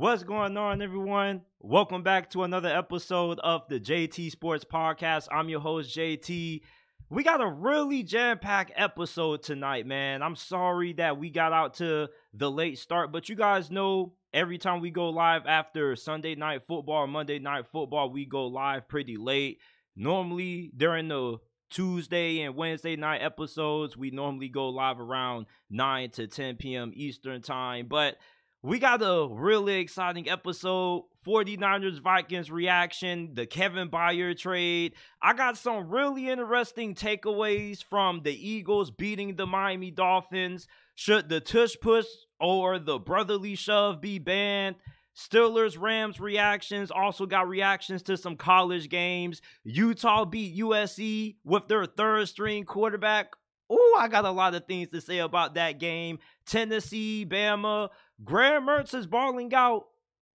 What's going on, everyone? Welcome back to another episode of the JT Sports Podcast. I'm your host, JT. We got a really jam-packed episode tonight, man. I'm sorry that we got out to the late start, but you guys know every time we go live after Sunday Night Football or Monday Night Football, we go live pretty late. Normally, during the Tuesday and Wednesday night episodes, we normally go live around 9 to 10 p.m. Eastern Time, but we got a really exciting episode. 49ers Vikings reaction, the Kevin Byard trade. I got some really interesting takeaways from the Eagles beating the Miami Dolphins. Should the tush push or the brotherly shove be banned? Steelers Rams reactions. Also got reactions to some college games. Utah beat USC with their third string quarterback. Oh, I got a lot of things to say about that game. Tennessee, Bama. Graham Mertz is balling out.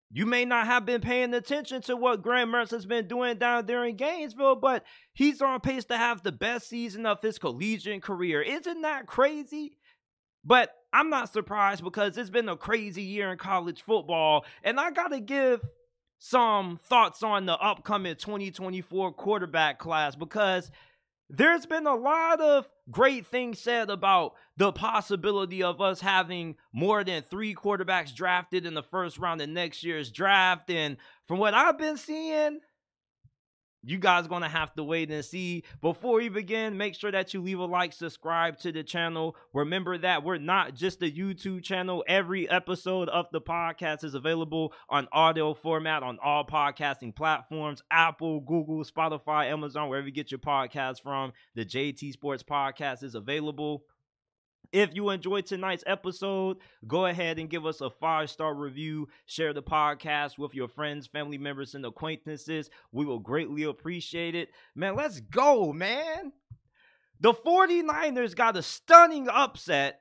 You may not have been paying attention to what Graham Mertz has been doing down there in Gainesville, but he's on pace to have the best season of his collegiate career. Isn't that crazy? But I'm not surprised because it's been a crazy year in college football, and I got to give some thoughts on the upcoming 2024 quarterback class because there's been a lot of great things said about the possibility of us having more than 3 quarterbacks drafted in the first round of next year's draft. And from what I've been seeing, you guys going to have to wait and see. Before we begin, make sure that you leave a like, subscribe to the channel. Remember that we're not just a YouTube channel. Every episode of the podcast is available on audio format on all podcasting platforms: Apple, Google, Spotify, Amazon, wherever you get your podcasts from. The JT Sports Podcast is available. If you enjoyed tonight's episode, go ahead and give us a 5-star review. Share the podcast with your friends, family members, and acquaintances. We will greatly appreciate it. Man, let's go, man. The 49ers got a stunning upset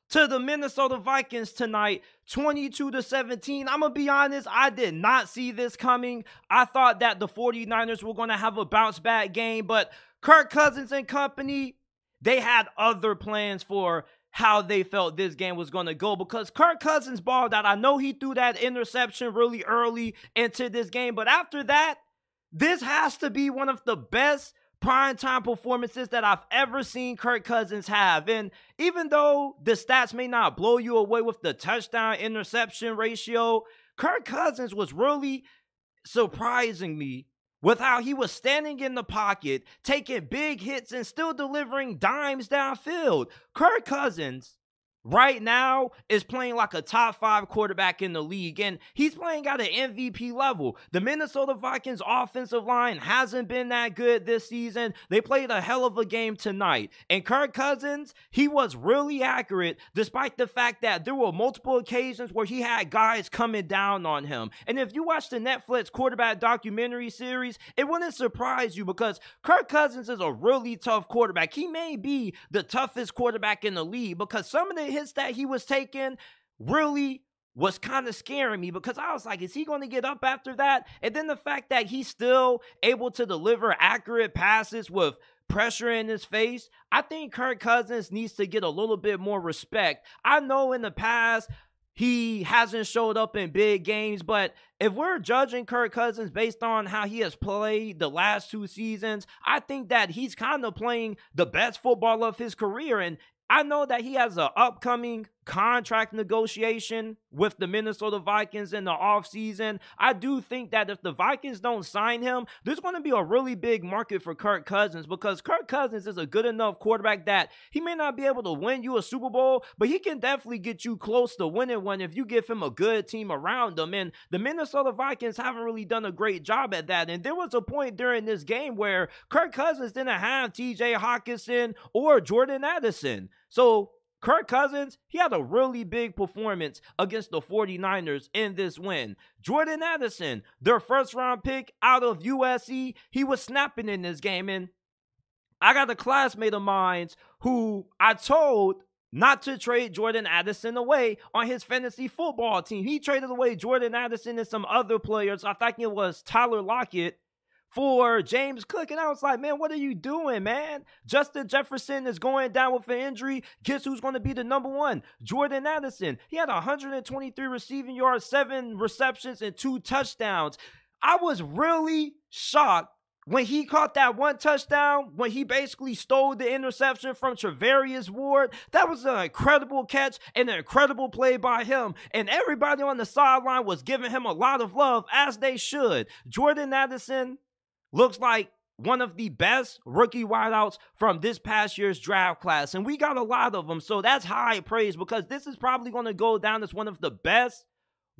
to the Minnesota Vikings tonight, 22-17. I'm going to be honest, I did not see this coming. I thought that the 49ers were going to have a bounce-back game, but Kirk Cousins and company, they had other plans for how they felt this game was going to go because Kirk Cousins balled out. I know he threw that interception really early into this game, but after that, this has to be one of the best primetime performances that I've ever seen Kirk Cousins have. And even though the stats may not blow you away with the touchdown-interception ratio, Kirk Cousins was really surprising me with how he was standing in the pocket, taking big hits, and still delivering dimes downfield. Kirk Cousins right now is playing like a top 5 quarterback in the league, and he's playing at an MVP level. The Minnesota Vikings offensive line hasn't been that good this season. They played a hell of a game tonight, and Kirk Cousins, he was really accurate despite the fact that there were multiple occasions where he had guys coming down on him. And if you watch the Netflix quarterback documentary series, it wouldn't surprise you because Kirk Cousins is a really tough quarterback. He may be the toughest quarterback in the league because some of the hits that he was taking really was kind of scaring me because I was like, is he going to get up after that? And then the fact that he's still able to deliver accurate passes with pressure in his face, I think Kirk Cousins needs to get a little bit more respect. I know in the past he hasn't showed up in big games, but if we're judging Kirk Cousins based on how he has played the last 2 seasons, I think that he's kind of playing the best football of his career. And I know that he has an upcoming contract negotiation with the Minnesota Vikings in the offseason. I do think that if the Vikings don't sign him, there's going to be a really big market for Kirk Cousins because Kirk Cousins is a good enough quarterback that he may not be able to win you a Super Bowl, but he can definitely get you close to winning one if you give him a good team around him. And the Minnesota Vikings haven't really done a great job at that. And there was a point during this game where Kirk Cousins didn't have TJ Hockenson or Jordan Addison. So Kirk Cousins, he had a really big performance against the 49ers in this win. Jordan Addison, their first-round pick out of USC, he was snapping in this game. And I got a classmate of mine who I told not to trade Jordan Addison away on his fantasy football team. He traded away Jordan Addison and some other players. I think it was Tyler Lockett for James Cook. And I was like, man, what are you doing, man? Justin Jefferson is going down with an injury. Guess who's going to be the number one? Jordan Addison. He had 123 receiving yards, 7 receptions, and 2 touchdowns. I was really shocked when he caught that 1 touchdown, when he basically stole the interception from Charvarius Ward. That was an incredible catch and an incredible play by him. And everybody on the sideline was giving him a lot of love, as they should. Jordan Addison looks like one of the best rookie wideouts from this past year's draft class. And we got a lot of them, so that's high praise, because this is probably going to go down as one of the best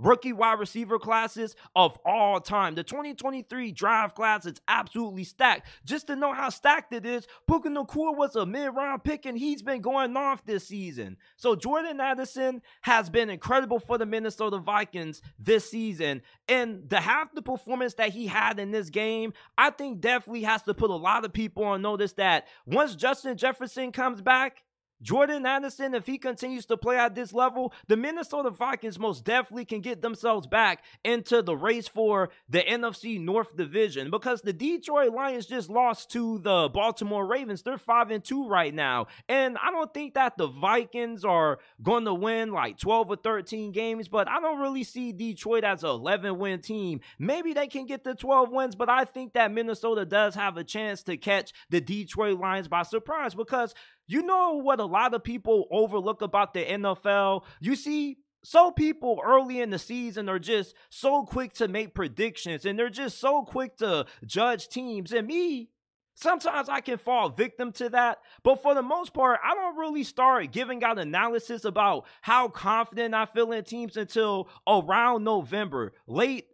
rookie wide receiver classes of all time. The 2023 draft class is absolutely stacked. Just to know how stacked it is, Puka Nacua was a mid-round pick, and he's been going off this season. So Jordan Addison has been incredible for the Minnesota Vikings this season. And the performance that he had in this game, I think definitely has to put a lot of people on notice that once Justin Jefferson comes back, Jordan Addison, if he continues to play at this level, the Minnesota Vikings most definitely can get themselves back into the race for the NFC North Division, because the Detroit Lions just lost to the Baltimore Ravens. They're 5-2 right now, and I don't think that the Vikings are going to win like 12 or 13 games, but I don't really see Detroit as an 11-win team. Maybe they can get to 12 wins, but I think that Minnesota does have a chance to catch the Detroit Lions by surprise, because you know what a lot of people overlook about the NFL? You see, so people early in the season are just so quick to make predictions, and they're just so quick to judge teams. And me, sometimes I can fall victim to that, but for the most part, I don't really start giving out analysis about how confident I feel in teams until around November, late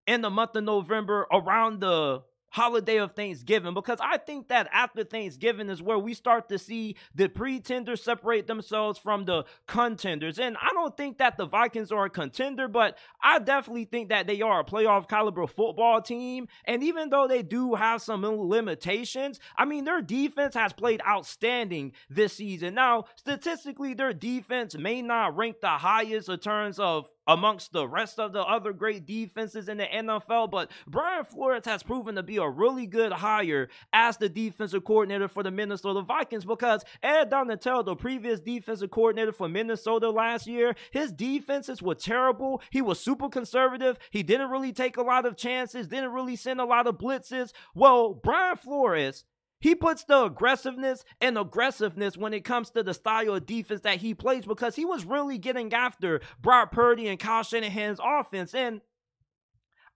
in the month of November, around the holiday of Thanksgiving, because I think that after Thanksgiving is where we start to see the pretenders separate themselves from the contenders. And I don't think that the Vikings are a contender, but I definitely think that they are a playoff caliber football team. And even though they do have some limitations, I mean, their defense has played outstanding this season. Now, statistically, their defense may not rank the highest in terms of amongst the rest of the other great defenses in the NFL, but Brian Flores has proven to be a really good hire as the defensive coordinator for the Minnesota Vikings, because Ed Donatell, the previous defensive coordinator for Minnesota last year, his defenses were terrible. He was super conservative. He didn't really take a lot of chances, didn't really send a lot of blitzes. Well, Brian Flores, he puts the aggressiveness when it comes to the style of defense that he plays, because he was really getting after Brock Purdy and Kyle Shanahan's offense. And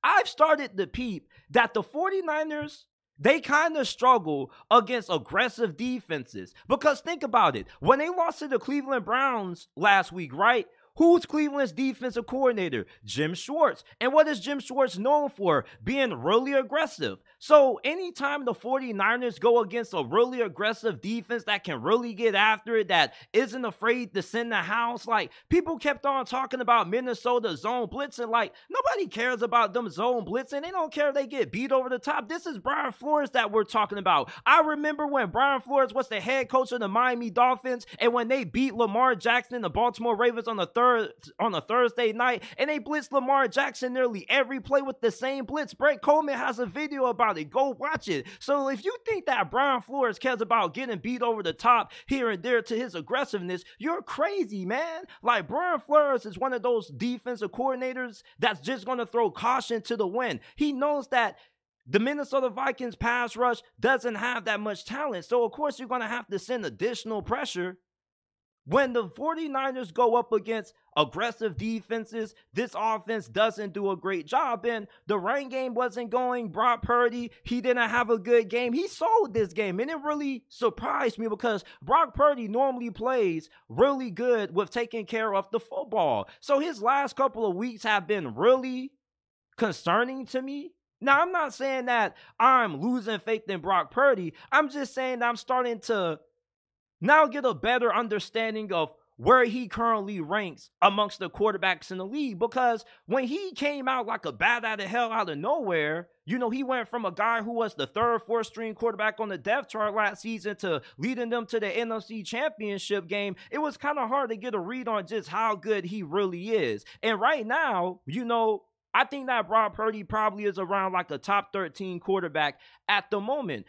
I've started to peep that the 49ers, they kind of struggle against aggressive defenses. Because think about it. When they lost to the Cleveland Browns last week, right? Who's Cleveland's defensive coordinator? Jim Schwartz. And what is Jim Schwartz known for? Being really aggressive. So anytime the 49ers go against a really aggressive defense that can really get after it, that isn't afraid to send the house, like people kept on talking about Minnesota zone blitzing, like nobody cares about them zone blitzing. They don't care if they get beat over the top. This is Brian Flores that we're talking about. I remember when Brian Flores was the head coach of the Miami Dolphins, and when they beat Lamar Jackson and the Baltimore Ravens on a Thursday night, and they blitzed Lamar Jackson nearly every play with the same blitz. Brett Coleman has a video about it. Go watch it. So if you think that Brian Flores cares about getting beat over the top here and there to his aggressiveness, you're crazy, man. Like, Brian Flores is one of those defensive coordinators that's just going to throw caution to the wind. He knows that the Minnesota Vikings pass rush doesn't have that much talent. So, of course, you're going to have to send additional pressure. When the 49ers go up against aggressive defenses, this offense doesn't do a great job. And the rain game wasn't going. Brock Purdy, he didn't have a good game. He sold this game, and it really surprised me, because Brock Purdy normally plays really good with taking care of the football. So his last couple of weeks have been really concerning to me. Now, I'm not saying that I'm losing faith in Brock Purdy. I'm just saying that I'm starting to now get a better understanding of where he currently ranks amongst the quarterbacks in the league. Because when he came out like a bat out of hell out of nowhere, you know, he went from a guy who was the third, fourth string quarterback on the depth chart last season to leading them to the NFC Championship game. It was kind of hard to get a read on just how good he really is. And right now, you know, I think that Brock Purdy probably is around like a top 13 quarterback at the moment.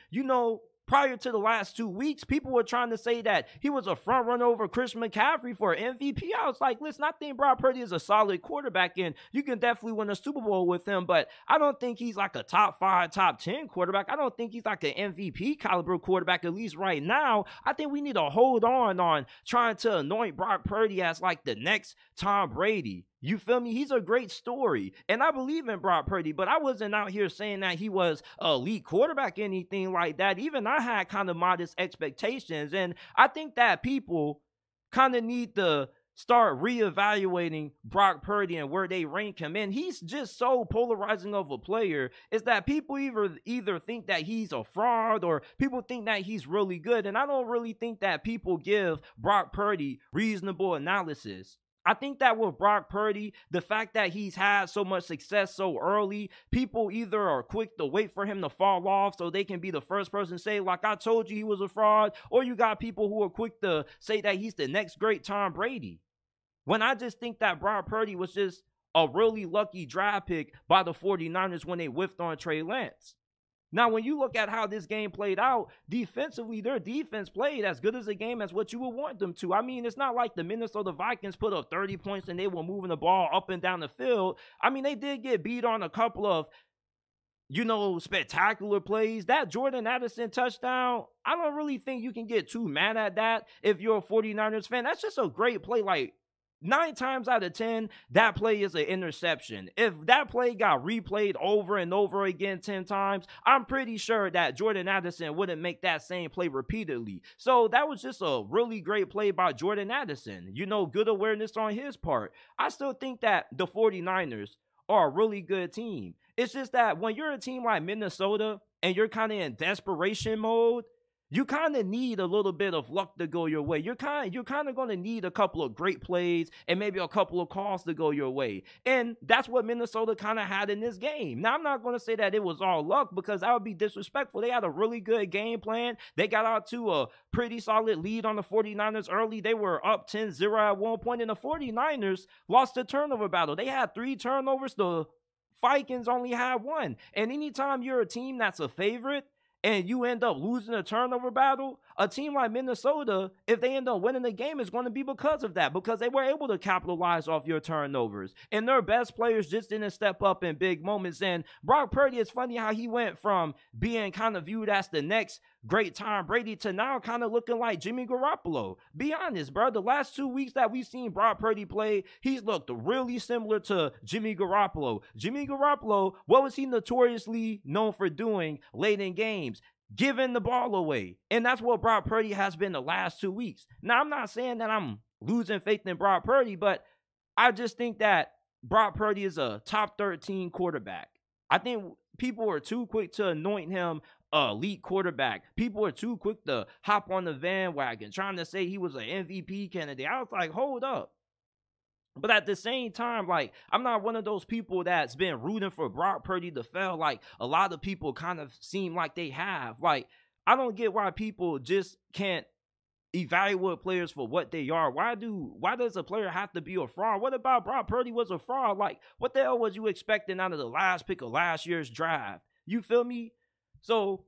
Prior to the last 2 weeks, people were trying to say that he was a front runner over Christian McCaffrey for MVP. I was like, listen, I think Brock Purdy is a solid quarterback, and you can definitely win a Super Bowl with him, but I don't think he's like a top 5, top 10 quarterback. I don't think he's like an MVP caliber quarterback, at least right now. I think we need to hold on trying to anoint Brock Purdy as like the next Tom Brady. You feel me? He's a great story. And I believe in Brock Purdy, but I wasn't out here saying that he was an elite quarterback, anything like that. Even I had kind of modest expectations. And I think that people kind of need to start reevaluating Brock Purdy and where they rank him in. He's just so polarizing of a player, is that people either think that he's a fraud or people think that he's really good. And I don't really think that people give Brock Purdy reasonable analysis. I think that with Brock Purdy, the fact that he's had so much success so early, people either are quick to wait for him to fall off so they can be the first person to say, like, I told you he was a fraud, or you got people who are quick to say that he's the next great Tom Brady. When I just think that Brock Purdy was just a really lucky draft pick by the 49ers when they whiffed on Trey Lance. Now, when you look at how this game played out, defensively, their defense played as good as a game as what you would want them to. I mean, it's not like the Minnesota Vikings put up 30 points and they were moving the ball up and down the field. I mean, they did get beat on a couple of, spectacular plays. That Jordan Addison touchdown, I don't really think you can get too mad at that if you're a 49ers fan. That's just a great play. Like, 9 times out of 10, that play is an interception. If that play got replayed over and over again 10 times, I'm pretty sure that Jordan Addison wouldn't make that same play repeatedly. So that was just a really great play by Jordan Addison. Good awareness on his part. I still think that the 49ers are a really good team. It's just that when you're a team like Minnesota and you're kind of in desperation mode, you kind of need a little bit of luck to go your way. You're kind of going to need a couple of great plays and maybe a couple of calls to go your way. And that's what Minnesota kind of had in this game. Now, I'm not going to say that it was all luck because that would be disrespectful. They had a really good game plan. They got out to a pretty solid lead on the 49ers early. They were up 10-0 at one point, and the 49ers lost the turnover battle. They had 3 turnovers. The Vikings only had 1. And anytime you're a team that's a favorite, and you end up losing a turnover battle, a team like Minnesota, if they end up winning the game, is going to be because of that, because they were able to capitalize off your turnovers. And their best players just didn't step up in big moments. And Brock Purdy, it's funny how he went from being kind of viewed as the next great Tom Brady to now kind of looking like Jimmy Garoppolo. Be honest, bro. The last 2 weeks that we've seen Brock Purdy play, he's looked really similar to Jimmy Garoppolo. Jimmy Garoppolo, what was he notoriously known for doing late in games? Giving the ball away. And that's what Brock Purdy has been the last 2 weeks. Now, I'm not saying that I'm losing faith in Brock Purdy, but I just think that Brock Purdy is a top 13 quarterback. I think people are too quick to anoint him an elite quarterback. People are too quick to hop on the bandwagon trying to say he was an MVP candidate. I was like, hold up. But at the same time, like, I'm not one of those people that's been rooting for Brock Purdy to fail like a lot of people kind of seem like they have. Like, I don't get why people just can't evaluate players for what they are. Why does a player have to be a fraud? What about Brock Purdy was a fraud? Like, what the hell was you expecting out of the last pick of last year's draft? You feel me? So,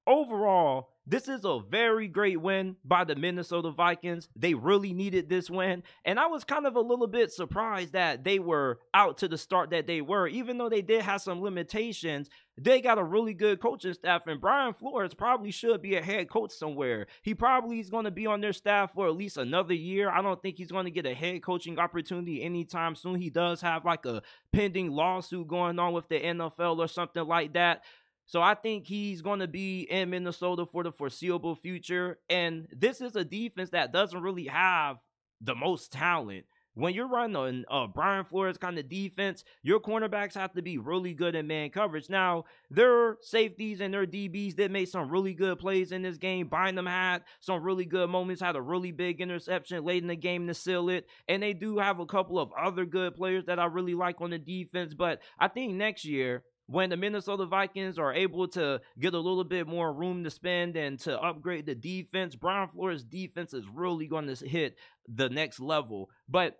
overall, this is a very great win by the Minnesota Vikings. They really needed this win. And I was kind of a little bit surprised that they were out to the start that they were. Even though they did have some limitations, they got a really good coaching staff. And Brian Flores probably should be a head coach somewhere. He probably is going to be on their staff for at least another year. I don't think he's going to get a head coaching opportunity anytime soon. He does have like a pending lawsuit going on with the NFL or something like that. So I think he's going to be in Minnesota for the foreseeable future. And this is a defense that doesn't really have the most talent. When you're running a Brian Flores kind of defense, your cornerbacks have to be really good in man coverage. Now, their safeties and their DBs did make some really good plays in this game. Bynum had some really good moments, had a really big interception late in the game to seal it. And they do have a couple of other good players that I really like on the defense. But I think next year, when the Minnesota Vikings are able to get a little bit more room to spend and to upgrade the defense, Brian Flores' defense is really going to hit the next level. But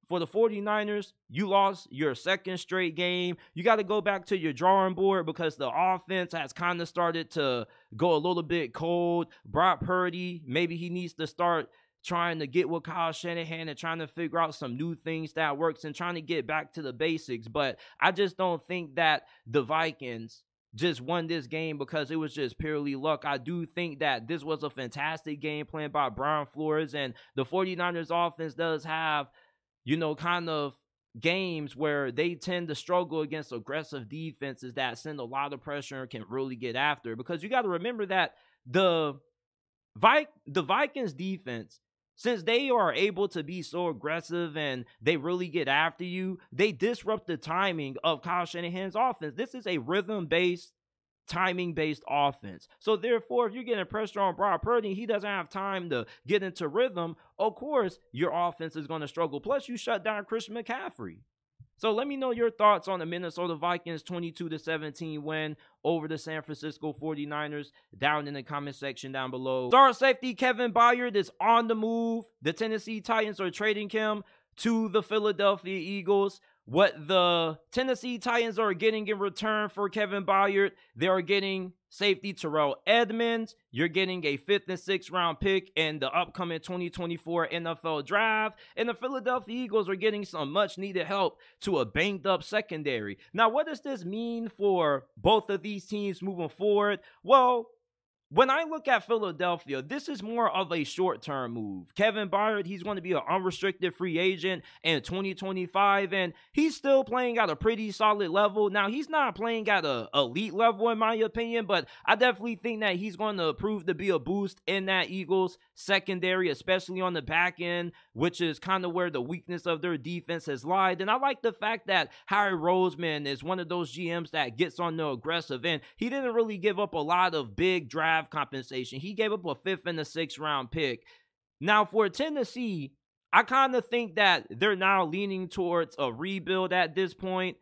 for the 49ers, you lost your second straight game. You got to go back to your drawing board because the offense has kind of started to go a little bit cold. Brock Purdy, maybe he needs to start trying to get with Kyle Shanahan and trying to figure out some new things that works and trying to get back to the basics. But I just don't think that the Vikings just won this game because it was just purely luck. I do think that this was a fantastic game plan by Brian Flores, and the 49ers offense does have, kind of games where they tend to struggle against aggressive defenses that send a lot of pressure and can really get after. Because you got to remember that the Vikings defense, since they are able to be so aggressive and they really get after you, they disrupt the timing of Kyle Shanahan's offense. This is a rhythm-based, timing-based offense. So therefore, if you're getting pressure on Brock Purdy, he doesn't have time to get into rhythm, of course, your offense is going to struggle. Plus, you shut down Christian McCaffrey. So let me know your thoughts on the Minnesota Vikings 22-17 win over the San Francisco 49ers down in the comment section down below. Star safety Kevin Byard is on the move. The Tennessee Titans are trading him to the Philadelphia Eagles. What the Tennessee Titans are getting in return for Kevin Byard, they are getting safety Terrell Edmunds. You're getting a 5th and 6th round pick in the upcoming 2024 NFL draft. And the Philadelphia Eagles are getting some much needed help to a banged up secondary. Now, what does this mean for both of these teams moving forward? Well, when I look at Philadelphia, this is more of a short-term move. Kevin Byard, he's going to be an unrestricted free agent in 2025, and he's still playing at a pretty solid level. Now, he's not playing at an elite level, in my opinion, but I definitely think that he's going to prove to be a boost in that Eagles secondary, especially on the back end, which is kind of where the weakness of their defense has lied. And I like the fact that Harry Roseman is one of those GMs that gets on the aggressive end. He didn't really give up a lot of big draft compensation. He gave up a 5th and a 6th round pick. Now for Tennessee, I kind of think that they're now leaning towards a rebuild at this point.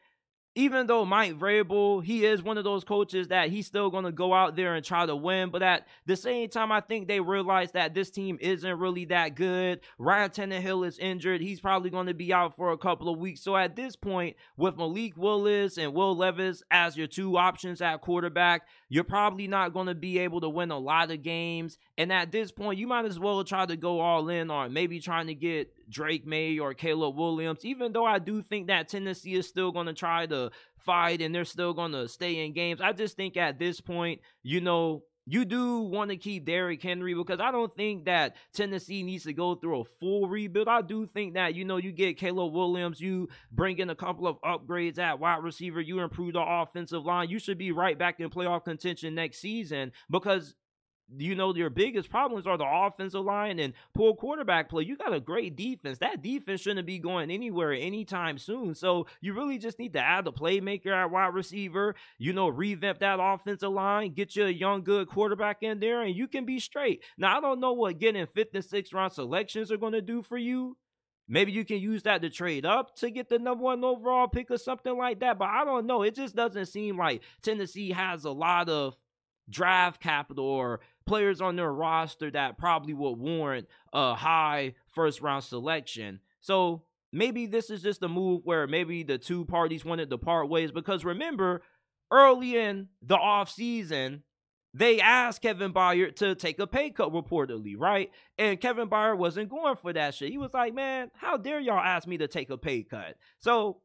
Even though Mike Vrabel, he is one of those coaches that he's still going to go out there and try to win. But at the same time, I think they realize that this team isn't really that good. Ryan Tannehill is injured. He's probably going to be out for a couple of weeks. So at this point, with Malik Willis and Will Levis as your two options at quarterback, you're probably not going to be able to win a lot of games. And at this point, you might as well try to go all in on maybe trying to get Drake May or Caleb Williams, even though I do think that Tennessee is still going to try to fight and they're still going to stay in games. I just think at this point, you do want to keep Derrick Henry because I don't think that Tennessee needs to go through a full rebuild. I do think that, you get Caleb Williams, you bring in a couple of upgrades at wide receiver, you improve the offensive line. You should be right back in playoff contention next season because your biggest problems are the offensive line and poor quarterback play. You got a great defense. That defense shouldn't be going anywhere anytime soon. So you really just need to add a playmaker at wide receiver, revamp that offensive line, get you a young, good quarterback in there, and you can be straight. Now, I don't know what getting 5th and 6th round selections are going to do for you. Maybe you can use that to trade up to get the number 1 overall pick or something like that. But I don't know. It just doesn't seem like Tennessee has a lot of draft capital or players on their roster that probably would warrant a high 1st round selection. So maybe this is just a move where maybe the two parties wanted to part ways because remember, early in the offseason, they asked Kevin Byard to take a pay cut reportedly, right? And Kevin Byard wasn't going for that shit. He was like, man, how dare y'all ask me to take a pay cut? So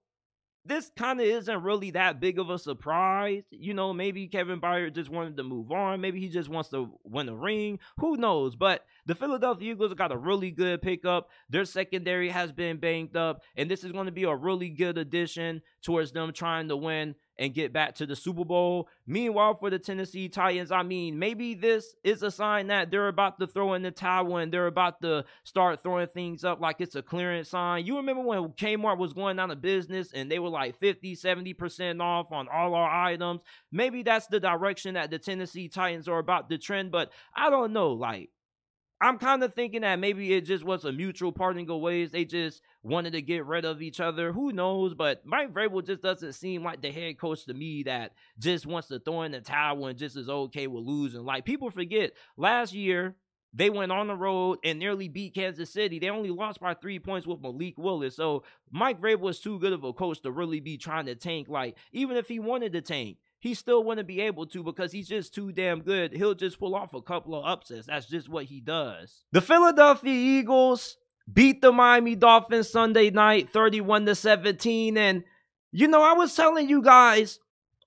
this kind of isn't really that big of a surprise. Maybe Kevin Byard just wanted to move on. Maybe he just wants to win a ring. Who knows? But the Philadelphia Eagles got a really good pickup. Their secondary has been banged up, and this is going to be a really good addition towards them trying to win and get back to the Super Bowl. Meanwhile, for the Tennessee Titans, maybe this is a sign that they're about to throw in the towel and they're about to start throwing things up like it's a clearance sign. You remember when Kmart was going out of business and they were like 50, 70% off on all our items? Maybe that's the direction that the Tennessee Titans are about to trend, but I don't know, I'm kind of thinking that maybe it just was a mutual parting of ways. They just wanted to get rid of each other. Who knows? But Mike Vrabel just doesn't seem like the head coach to me that just wants to throw in the towel and just is okay with losing. People forget last year, they went on the road and nearly beat Kansas City. They only lost by 3 points with Malik Willis. So Mike Vrabel was too good of a coach to really be trying to tank. Like, even if he wanted to tank, he still wouldn't be able to because he's just too damn good. He'll just pull off a couple of upsets. That's just what he does. The Philadelphia Eagles beat the Miami Dolphins Sunday night 31-17. And, I was telling you guys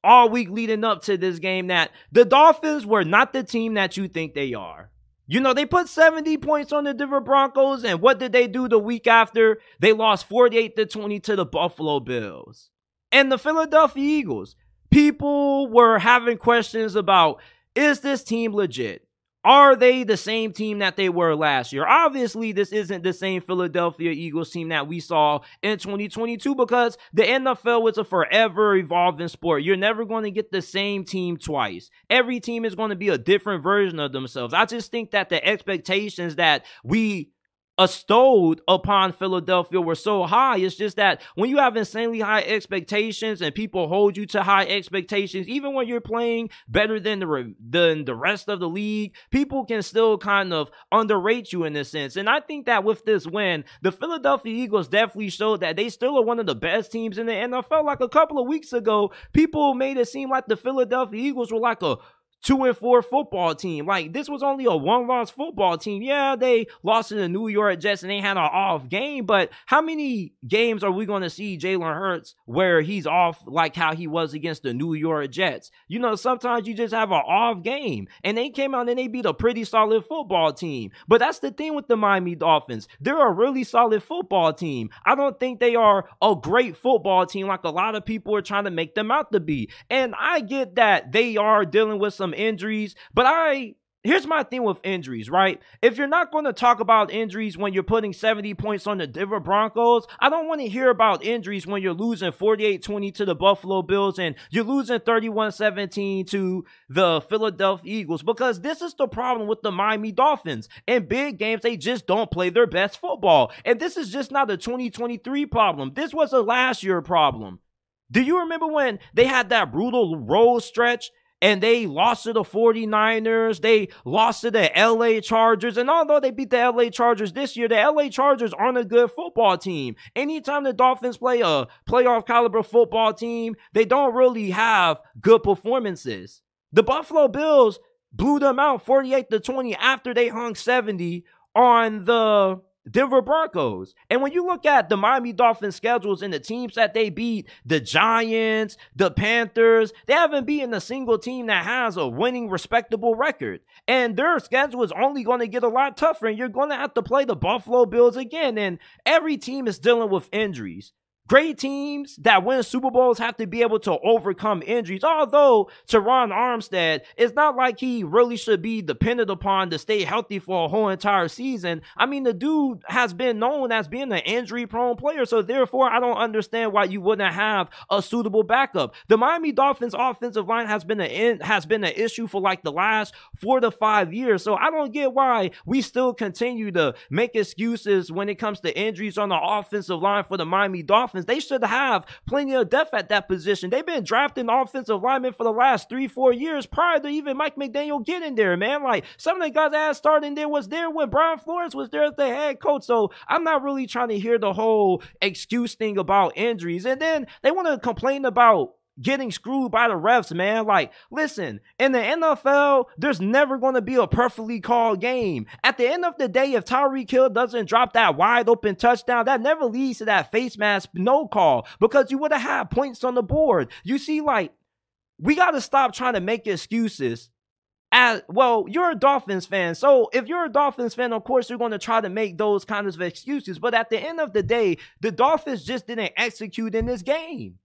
all week leading up to this game that the Dolphins were not the team that you think they are. They put 70 points on the Denver Broncos, and what did they do the week after? They lost 48-20 to the Buffalo Bills. And the Philadelphia Eagles, people were having questions about, is this team legit? Are they the same team that they were last year? Obviously, this isn't the same Philadelphia Eagles team that we saw in 2022 because the NFL is a forever evolving sport. You're never going to get the same team twice. Every team is going to be a different version of themselves. I just think that the expectations that we bestowed upon Philadelphia were so high. It's just that when you have insanely high expectations and people hold you to high expectations, even when you're playing better than the rest of the league, people can still kind of underrate you in this sense. And I think that with this win, the Philadelphia Eagles definitely showed that they still are one of the best teams in the NFL. Like a couple of weeks ago, people made it seem like the Philadelphia Eagles were like a 2-4 football team. Like, this was only a one-loss football team. Yeah, they lost to the New York Jets and they had an off game, but how many games are we going to see Jalen Hurts where he's off like how he was against the New York Jets? Sometimes you just have an off game, and they came out and they beat a pretty solid football team. But that's the thing with the Miami Dolphins. They're a really solid football team. I don't think they are a great football team like a lot of people are trying to make them out to be. And I get that they are dealing with some injuries, but here's my thing with injuries, right? If you're not going to talk about injuries when you're putting 70 points on the Denver Broncos, I don't want to hear about injuries when you're losing 48-20 to the Buffalo Bills and you're losing 31-17 to the Philadelphia Eagles, because this is the problem with the Miami Dolphins. In big games, they just don't play their best football. And this is just not a 2023 problem. This was a last year problem. Do you remember when they had that brutal road stretch and they lost to the 49ers, they lost to the LA Chargers, and although they beat the LA Chargers this year, the LA Chargers aren't a good football team. Anytime the Dolphins play a playoff caliber football team, they don't really have good performances. The Buffalo Bills blew them out 48-20 after they hung 70 on the Denver Broncos. And when you look at the Miami Dolphins schedules and the teams that they beat, the Giants, the Panthers, they haven't beaten a single team that has a winning, respectable record. And their schedule is only going to get a lot tougher, and you're going to have to play the Buffalo Bills again. And every team is dealing with injuries. Great teams that win Super Bowls have to be able to overcome injuries. Although Teron Armstead, it's not like he really should be dependent upon to stay healthy for a whole entire season. I mean, the dude has been known as being an injury-prone player, so therefore I don't understand why you wouldn't have a suitable backup. The Miami Dolphins offensive line has been an issue for like the last 4 to 5 years, so I don't get why we still continue to make excuses when it comes to injuries on the offensive line for the Miami Dolphins. They should have plenty of depth at that position. They've been drafting offensive linemen for the last 3-4 years prior to even Mike McDaniel getting there, man. Like, some of the guys that starting there was there when Brian Flores was there as the head coach. So I'm not really trying to hear the whole excuse thing about injuries. And then they want to complain about getting screwed by the refs, man. Like, listen, in the NFL, there's never going to be a perfectly called game. At the end of the day, if Tyreek Hill doesn't drop that wide open touchdown, that never leads to that face mask no call, because you would have had points on the board. You see, like, we got to stop trying to make excuses. Well, you're a Dolphins fan, so if you're a Dolphins fan, of course, you're going to try to make those kinds of excuses. But at the end of the day, the Dolphins just didn't execute in this game.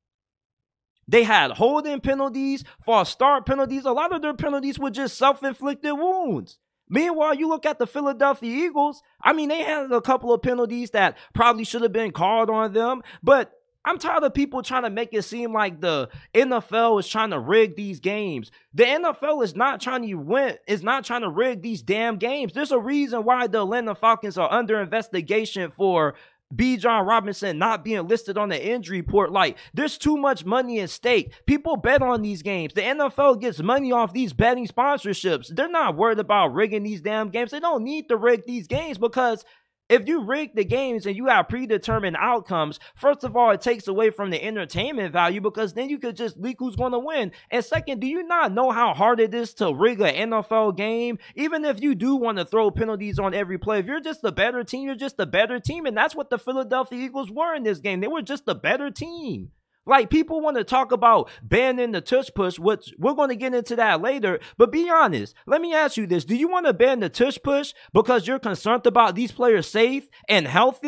They had holding penalties, false start penalties. A lot of their penalties were just self-inflicted wounds. Meanwhile, you look at the Philadelphia Eagles. I mean, they had a couple of penalties that probably should have been called on them. But I'm tired of people trying to make it seem like the NFL is trying to rig these games. The NFL is not trying to win, is not trying to rig these damn games. There's a reason why the Atlanta Falcons are under investigation for Bijan Robinson not being listed on the injury report. Like, there's too much money at stake. People bet on these games. The NFL gets money off these betting sponsorships. They're not worried about rigging these damn games. They don't need to rig these games, because if you rig the games and you have predetermined outcomes, first of all, it takes away from the entertainment value, because then you could just leak who's going to win. And second, do you not know how hard it is to rig an NFL game? Even if you do want to throw penalties on every play, if you're just a better team, you're just a better team. And that's what the Philadelphia Eagles were in this game. They were just a better team. Like, people want to talk about banning the tush push, which we're going to get into that later. But be honest, let me ask you this. Do you want to ban the tush push because you're concerned about these players safe and health?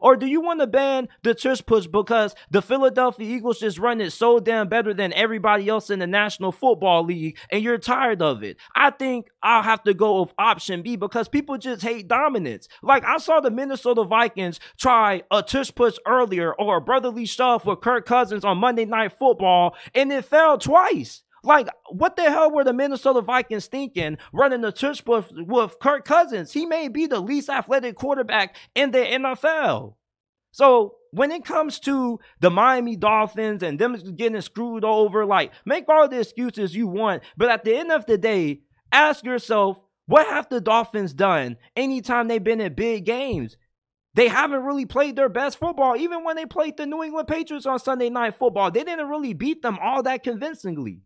Or do you want to ban the tush push because the Philadelphia Eagles just run it so damn better than everybody else in the National Football League and you're tired of it? I think I'll have to go with option B, because people just hate dominance. Like, I saw the Minnesota Vikings try a tush push earlier, or a brotherly shove with Kirk Cousins on Monday Night Football, and it failed twice. Like, what the hell were the Minnesota Vikings thinking running the tush push with Kirk Cousins? He may be the least athletic quarterback in the NFL. So when it comes to the Miami Dolphins and them getting screwed over, like, make all the excuses you want, but at the end of the day, ask yourself, what have the Dolphins done anytime they've been in big games? They haven't really played their best football. Even when they played the New England Patriots on Sunday Night Football, they didn't really beat them all that convincingly.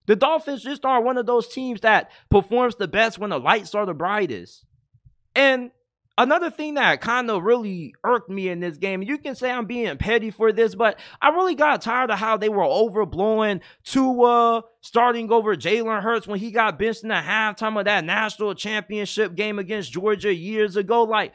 The Dolphins just are one of those teams that performs the best when the lights are the brightest. And another thing that kind of really irked me in this game, you can say I'm being petty for this, but I really got tired of how they were overblowing Tua starting over Jalen Hurts when he got benched in the halftime of that national championship game against Georgia years ago. Like,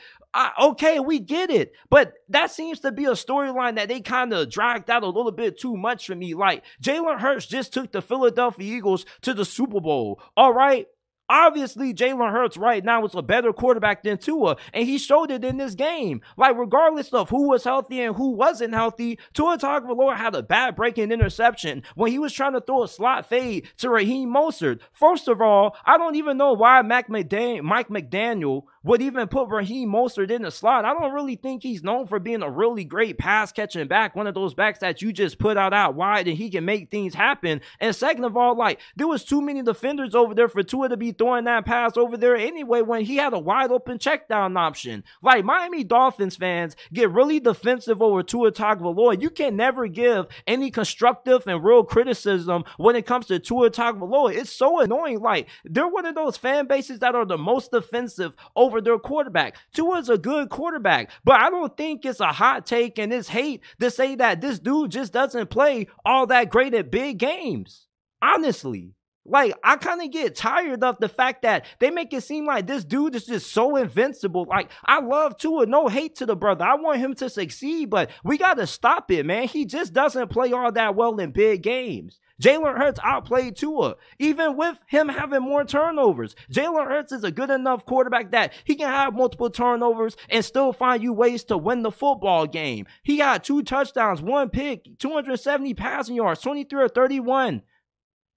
okay, we get it, but that seems to be a storyline that they kind of dragged out a little bit too much for me. Like, Jalen Hurts just took the Philadelphia Eagles to the Super Bowl, all right? Obviously, Jalen Hurts right now is a better quarterback than Tua, and he showed it in this game. Like, regardless of who was healthy and who wasn't healthy, Tua Tagovailoa had a bad breaking interception when he was trying to throw a slot fade to Raheem Mostert. First of all, I don't even know why Mike McDaniel would even put Raheem Mostert in the slot. I don't really think he's known for being a really great pass-catching back, one of those backs that you just put out wide and he can make things happen. And second of all, like, there was too many defenders over there for Tua to be throwing that pass over there anyway when he had a wide open check down option. Like, Miami Dolphins fans get really defensive over Tua Tagovailoa. You can never give any constructive and real criticism when it comes to Tua Tagovailoa. It's so annoying. Like, they're one of those fan bases that are the most defensive over their quarterback. Tua's a good quarterback, but I don't think it's a hot take and it's hate to say that this dude just doesn't play all that great at big games. Honestly. Like, I kind of get tired of the fact that they make it seem like this dude is just so invincible. Like, I love Tua, no hate to the brother. I want him to succeed, but we got to stop it, man. He just doesn't play all that well in big games. Jalen Hurts outplayed Tua, even with him having more turnovers. Jalen Hurts is a good enough quarterback that he can have multiple turnovers and still find you ways to win the football game. He got 2 touchdowns, 1 pick, 270 passing yards, 23 or 31.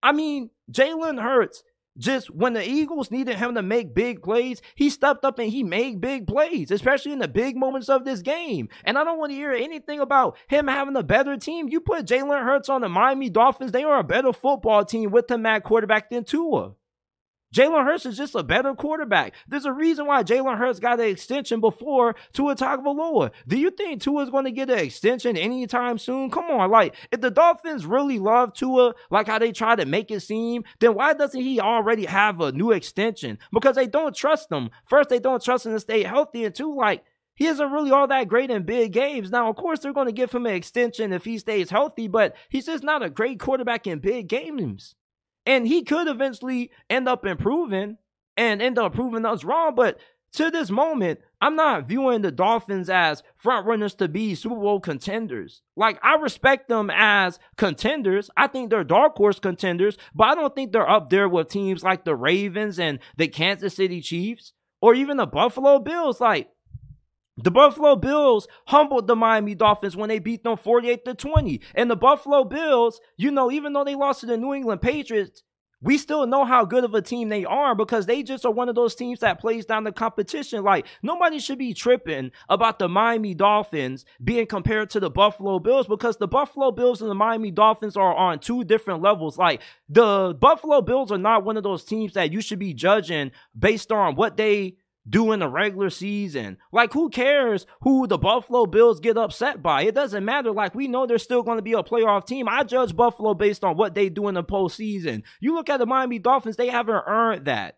I mean, Jalen Hurts, just when the Eagles needed him to make big plays, he stepped up and he made big plays, especially in the big moments of this game. And I don't want to hear anything about him having a better team. You put Jalen Hurts on the Miami Dolphins, they are a better football team with him at quarterback than Tua. Jalen Hurts is just a better quarterback. There's a reason why Jalen Hurts got an extension before Tua Tagovailoa. Do you think Tua is going to get an extension anytime soon? Come on, like, if the Dolphins really love Tua, like how they try to make it seem, then why doesn't he already have a new extension? Because they don't trust him. First, they don't trust him to stay healthy, and two, like, he isn't really all that great in big games. Now, of course, they're going to give him an extension if he stays healthy, but he's just not a great quarterback in big games. And he could eventually end up improving and end up proving us wrong. But to this moment, I'm not viewing the Dolphins as front runners to be Super Bowl contenders. Like, I respect them as contenders. I think they're dark horse contenders, but I don't think they're up there with teams like the Ravens and the Kansas City Chiefs or even the Buffalo Bills. Like, the Buffalo Bills humbled the Miami Dolphins when they beat them 48-20. And the Buffalo Bills, you know, even though they lost to the New England Patriots we still know how good of a team they are because they just are one of those teams that plays down the competition. Like, nobody should be tripping about the Miami Dolphins being compared to the Buffalo Bills because the Buffalo Bills and the Miami Dolphins are on two different levels. Like, the Buffalo Bills are not one of those teams that you should be judging based on what they do in the regular season. Like, who cares who the Buffalo Bills get upset by? It doesn't matter. Like, we know they're still going to be a playoff team. I judge Buffalo based on what they do in the postseason. You look at the Miami Dolphins, they haven't earned that.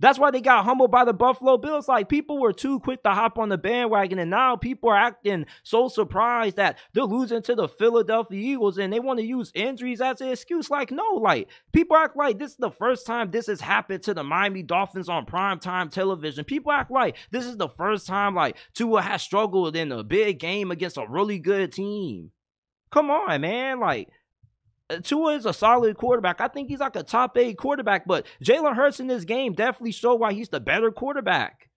That's why they got humbled by the Buffalo Bills. Like, people were too quick to hop on the bandwagon, and now people are acting so surprised that they're losing to the Philadelphia Eagles, and they want to use injuries as an excuse. Like, no, like, people act like this is the first time this has happened to the Miami Dolphins on primetime television. People act like this is the first time, like, Tua has struggled in a big game against a really good team. Come on, man. Like, Tua is a solid quarterback. I think he's like a top 8 quarterback, but Jalen Hurts in this game definitely showed why he's the better quarterback.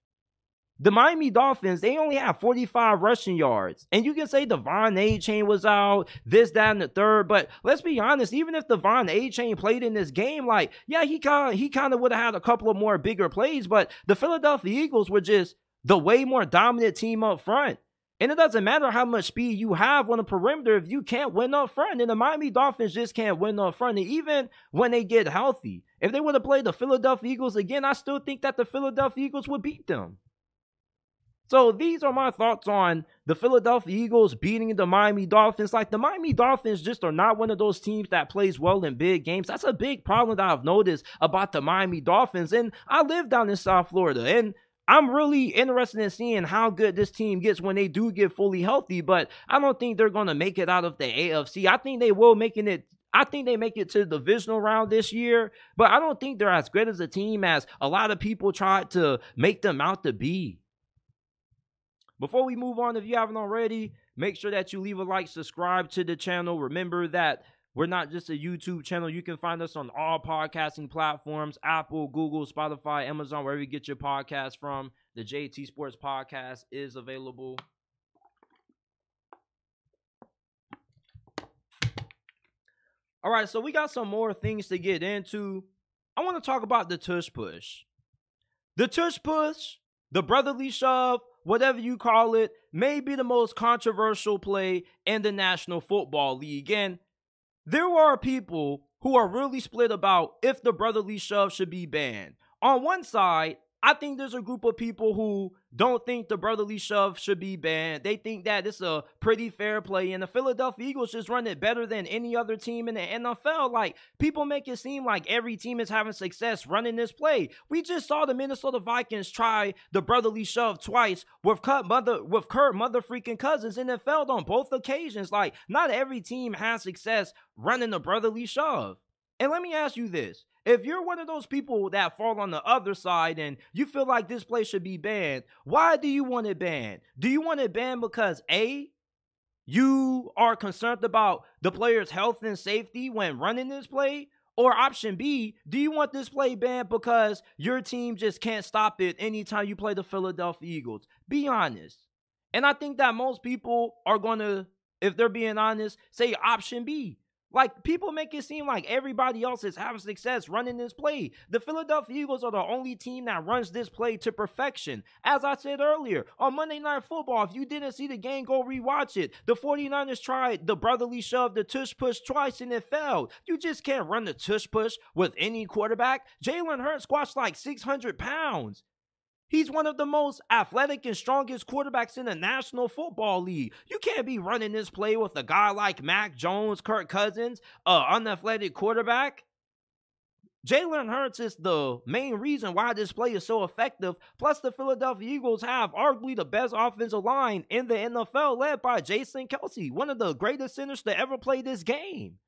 The Miami Dolphins, they only have 45 rushing yards. And you can say Devon Achane was out, this, that, and the third. But let's be honest, even if Devon Achane played in this game, like, yeah, he kind of would have had a couple of more bigger plays. But the Philadelphia Eagles were just the way more dominant team up front. And it doesn't matter how much speed you have on the perimeter if you can't win up front. And the Miami Dolphins just can't win up front. And even when they get healthy, if they would have played the Philadelphia Eagles again, I still think that the Philadelphia Eagles would beat them. So these are my thoughts on the Philadelphia Eagles beating the Miami Dolphins. Like, the Miami Dolphins just are not one of those teams that plays well in big games. That's a big problem that I've noticed about the Miami Dolphins. And I live down in South Florida, and I'm really interested in seeing how good this team gets when they do get fully healthy, but I don't think they're going to make it out of the AFC. I think they will make it. I think they make it to the divisional round this year, but I don't think they're as good as a team as a lot of people tried to make them out to be. Before we move on, if you haven't already, make sure that you leave a like, subscribe to the channel. Remember that we're not just a YouTube channel. You can find us on all podcasting platforms: Apple, Google, Spotify, Amazon, wherever you get your podcast from. The JT Sports Podcast is available. All right, so we got some more things to get into. I want to talk about the tush push. The tush push, the brotherly shove, whatever you call it, may be the most controversial play in the National Football League. And there are people who are really split about if the brotherly shove should be banned. On one side, I think there's a group of people who don't think the brotherly shove should be banned. They think that it's a pretty fair play, and the Philadelphia Eagles just run it better than any other team in the NFL. Like, people make it seem like every team is having success running this play. We just saw the Minnesota Vikings try the brotherly shove twice with Kirk freaking Cousins, and it failed on both occasions. Like, not every team has success running the brotherly shove. And let me ask you this. If you're one of those people that fall on the other side and you feel like this play should be banned, why do you want it banned? Do you want it banned because A, you are concerned about the player's health and safety when running this play? Or option B, do you want this play banned because your team just can't stop it anytime you play the Philadelphia Eagles? Be honest. And I think that most people are going to, if they're being honest, say option B. Like, people make it seem like everybody else is having success running this play. The Philadelphia Eagles are the only team that runs this play to perfection. As I said earlier, on Monday Night Football, if you didn't see the game, go rewatch it. The 49ers tried the brotherly shove, the tush push twice, and it failed. You just can't run the tush push with any quarterback. Jalen Hurts squashed like 600 pounds. He's one of the most athletic and strongest quarterbacks in the National Football League. You can't be running this play with a guy like Mac Jones, Kirk Cousins, unathletic quarterback. Jalen Hurts is the main reason why this play is so effective. Plus, the Philadelphia Eagles have arguably the best offensive line in the NFL, led by Jason Kelce, one of the greatest centers to ever play this game.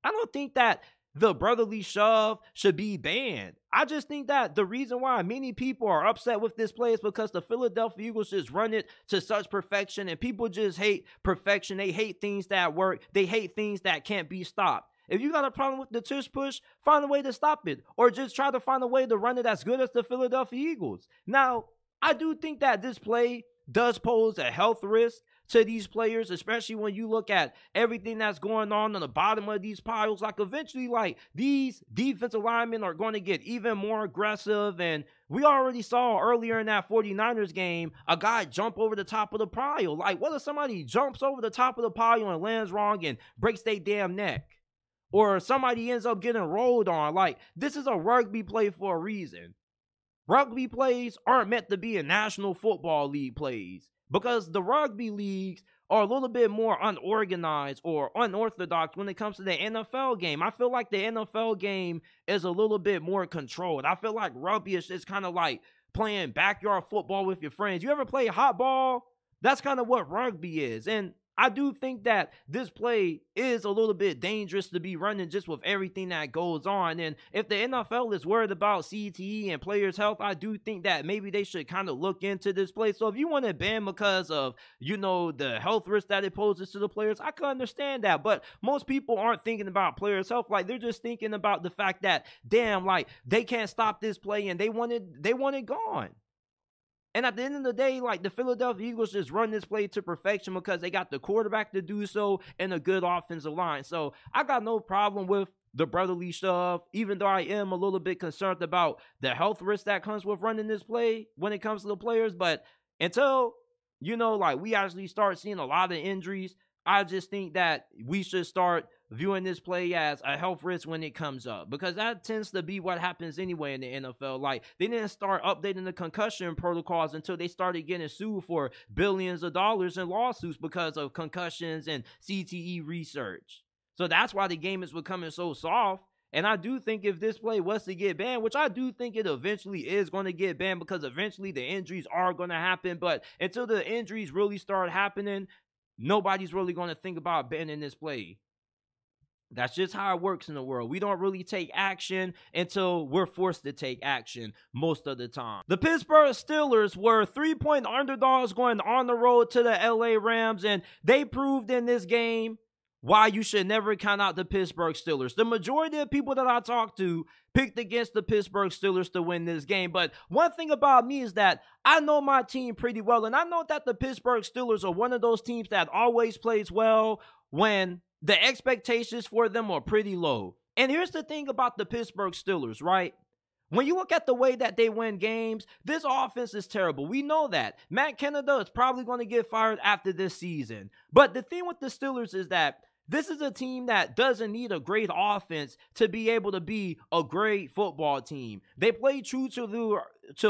I don't think that the brotherly shove should be banned. I just think that the reason why many people are upset with this play is because the Philadelphia Eagles just run it to such perfection, and people just hate perfection. They hate things that work. They hate things that can't be stopped. If you got a problem with the tush push, find a way to stop it, or just try to find a way to run it as good as the Philadelphia Eagles. Now, I do think that this play does pose a health risk to these players, especially when you look at everything that's going on the bottom of these piles. Like, eventually, like, these defensive linemen are going to get even more aggressive. And we already saw earlier in that 49ers game a guy jump over the top of the pile. Like, what if somebody jumps over the top of the pile and lands wrong and breaks their damn neck? Or somebody ends up getting rolled on. Like, this is a rugby play for a reason. Rugby plays aren't meant to be in National Football League plays, because the rugby leagues are a little bit more unorganized or unorthodox when it comes to the NFL game. I feel like the NFL game is a little bit more controlled. I feel like rugby is just kind of like playing backyard football with your friends. You ever play hot ball? That's kind of what rugby is. And I do think that this play is a little bit dangerous to be running just with everything that goes on. And if the NFL is worried about CTE and players' health, I do think that maybe they should kind of look into this play. So if you want to ban because of, you know, the health risk that it poses to the players, I can understand that. But most people aren't thinking about players' health. Like, they're just thinking about the fact that, damn, like, they can't stop this play and they want it gone. And at the end of the day, like, the Philadelphia Eagles just run this play to perfection because they got the quarterback to do so and a good offensive line. So I got no problem with the brotherly shove, even though I am a little bit concerned about the health risk that comes with running this play when it comes to the players. But until, you know, like, we actually start seeing a lot of injuries, I just think that we should start viewing this play as a health risk when it comes up, because that tends to be what happens anyway in the NFL. Like, they didn't start updating the concussion protocols until they started getting sued for billions of dollars in lawsuits because of concussions and CTE research. So that's why the game is becoming so soft. And I do think if this play was to get banned, which I do think it eventually is going to get banned, because eventually the injuries are going to happen, but until the injuries really start happening, nobody's really going to think about banning this play. That's just how it works in the world. We don't really take action until we're forced to take action most of the time. The Pittsburgh Steelers were 3-point underdogs going on the road to the LA Rams, and they proved in this game why you should never count out the Pittsburgh Steelers. The majority of people that I talked to picked against the Pittsburgh Steelers to win this game. But one thing about me is that I know my team pretty well, and I know that the Pittsburgh Steelers are one of those teams that always plays well when the expectations for them are pretty low. And here's the thing about the Pittsburgh Steelers, right? When you look at the way that they win games, this offense is terrible. We know that. Matt Canada is probably going to get fired after this season. But the thing with the Steelers is that this is a team that doesn't need a great offense to be able to be a great football team. They play true to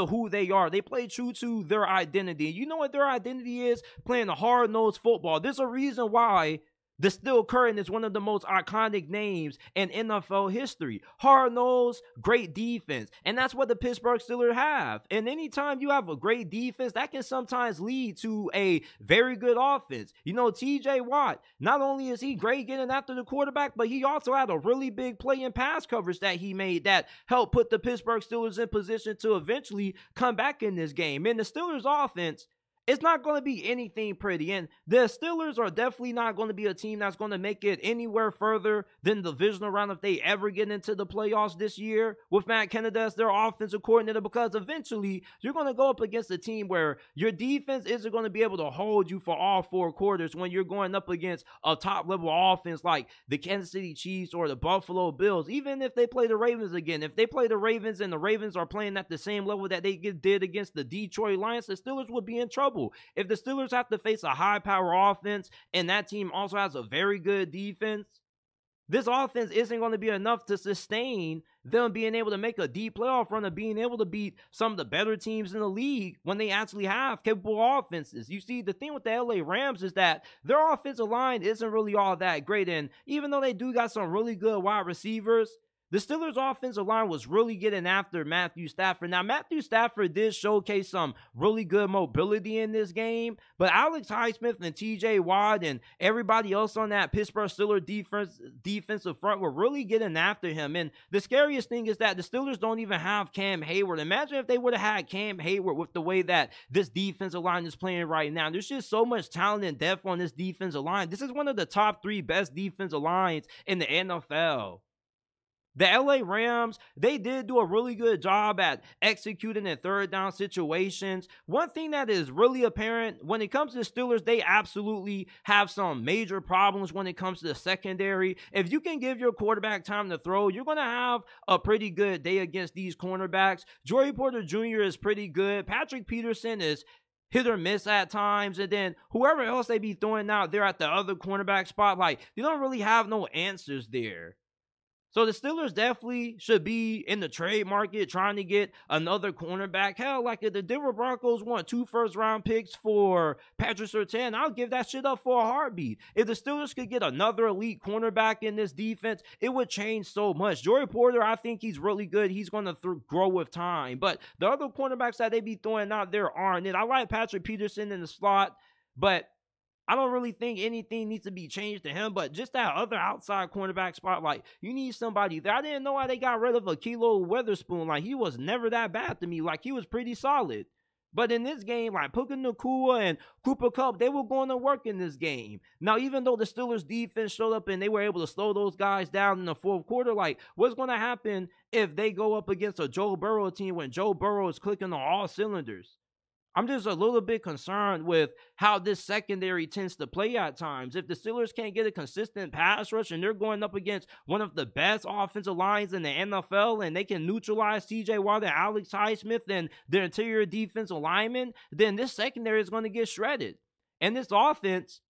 who they are. They play true to their identity. You know what their identity is? Playing a hard-nosed football. There's a reason why the Steel Curtain is one of the most iconic names in NFL history. Hard-nosed, great defense. And that's what the Pittsburgh Steelers have. And anytime you have a great defense, that can sometimes lead to a very good offense. You know, TJ Watt, not only is he great getting after the quarterback, but he also had a really big play in pass coverage that he made that helped put the Pittsburgh Steelers in position to eventually come back in this game. And the Steelers offense, it's not going to be anything pretty. And the Steelers are definitely not going to be a team that's going to make it anywhere further than the divisional round if they ever get into the playoffs this year with Matt Canada as their offensive coordinator, because eventually you're going to go up against a team where your defense isn't going to be able to hold you for all four quarters when you're going up against a top-level offense like the Kansas City Chiefs or the Buffalo Bills. Even if they play the Ravens again, if they play the Ravens and the Ravens are playing at the same level that they did against the Detroit Lions, the Steelers would be in trouble. If the Steelers have to face a high-power offense and that team also has a very good defense, this offense isn't going to be enough to sustain them being able to make a deep playoff run of being able to beat some of the better teams in the league when they actually have capable offenses. You see, the thing with the LA Rams is that their offensive line isn't really all that great, and even though they do got some really good wide receivers, the Steelers' offensive line was really getting after Matthew Stafford. Now, Matthew Stafford did showcase some really good mobility in this game, but Alex Highsmith and TJ Watt and everybody else on that Pittsburgh Steelers defensive front were really getting after him. And the scariest thing is that the Steelers don't even have Cam Hayward. Imagine if they would have had Cam Hayward with the way that this defensive line is playing right now. There's just so much talent and depth on this defensive line. This is one of the top 3 best defensive lines in the NFL. The LA Rams, they did do a really good job at executing in third down situations. One thing that is really apparent when it comes to the Steelers, they absolutely have some major problems when it comes to the secondary. If you can give your quarterback time to throw, you're going to have a pretty good day against these cornerbacks. Joey Porter Jr. is pretty good. Patrick Peterson is hit or miss at times, and then whoever else they be throwing out there at the other cornerback spot, like, you don't really have no answers there. So the Steelers definitely should be in the trade market trying to get another cornerback. Hell, like if the Denver Broncos want 2 first-round picks for Patrick Surtain, I'll give that shit up for a heartbeat. If the Steelers could get another elite cornerback in this defense, it would change so much. Joey Porter, I think he's really good. He's going to grow with time. But the other cornerbacks that they be throwing out there aren't it. I like Patrick Peterson in the slot, but I don't really think anything needs to be changed to him, but just that other outside cornerback spot, like, you need somebody there. I didn't know why they got rid of Ahkello Witherspoon. Like, he was never that bad to me. Like, he was pretty solid. But in this game, like, Puka Nacua and Cooper Kupp, they were going to work in this game. Now, even though the Steelers defense showed up and they were able to slow those guys down in the fourth quarter, like, what's going to happen if they go up against a Joe Burrow team when Joe Burrow is clicking on all cylinders? I'm just a little bit concerned with how this secondary tends to play at times. If the Steelers can't get a consistent pass rush and they're going up against one of the best offensive lines in the NFL and they can neutralize TJ Watt and Alex Highsmith and their interior defensive linemen, then this secondary is going to get shredded. And this offense,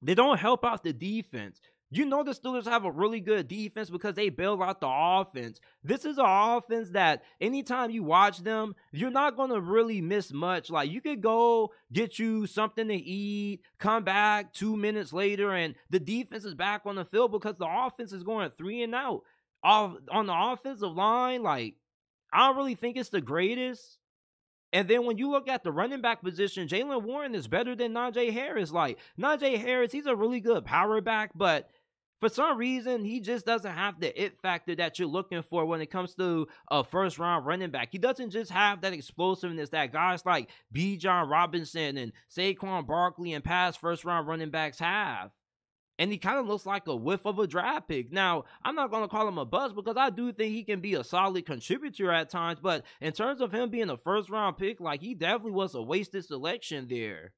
they don't help out the defense. You know the Steelers have a really good defense because they bail out the offense. This is an offense that anytime you watch them, you're not going to really miss much. Like, you could go get you something to eat, come back 2 minutes later, and the defense is back on the field because the offense is going 3 and out. On the offensive line, like, I don't really think it's the greatest. And then when you look at the running back position, Jaylen Warren is better than Najee Harris. Like, Najee Harris, he's a really good power back, but for some reason, he just doesn't have the it factor that you're looking for when it comes to a first-round running back. He doesn't just have that explosiveness that guys like Bijan Robinson and Saquon Barkley and past first-round running backs have. And he kind of looks like a whiff of a draft pick. Now, I'm not going to call him a bust because I do think he can be a solid contributor at times. But in terms of him being a first-round pick, like, he definitely was a wasted selection there.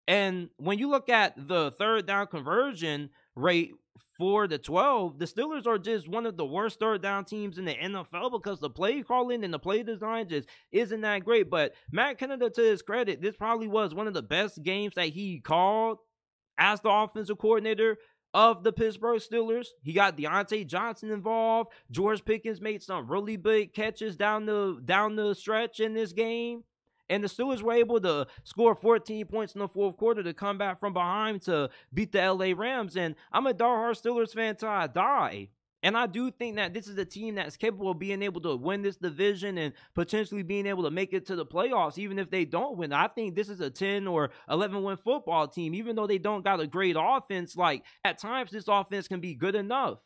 And when you look at the third down conversion rate for the 12, the Steelers are just one of the worst third down teams in the NFL because the play calling and the play design just isn't that great. But Matt Canada, to his credit, this probably was one of the best games that he called as the offensive coordinator of the Pittsburgh Steelers. He got Deontay Johnson involved. George Pickens made some really big catches down the stretch in this game. And the Steelers were able to score 14 points in the fourth quarter to come back from behind to beat the LA Rams. And I'm a diehard Steelers fan till I die. And I do think that this is a team that's capable of being able to win this division and potentially being able to make it to the playoffs, even if they don't win. I think this is a 10 or 11 win football team, even though they don't got a great offense. Like, at times, this offense can be good enough.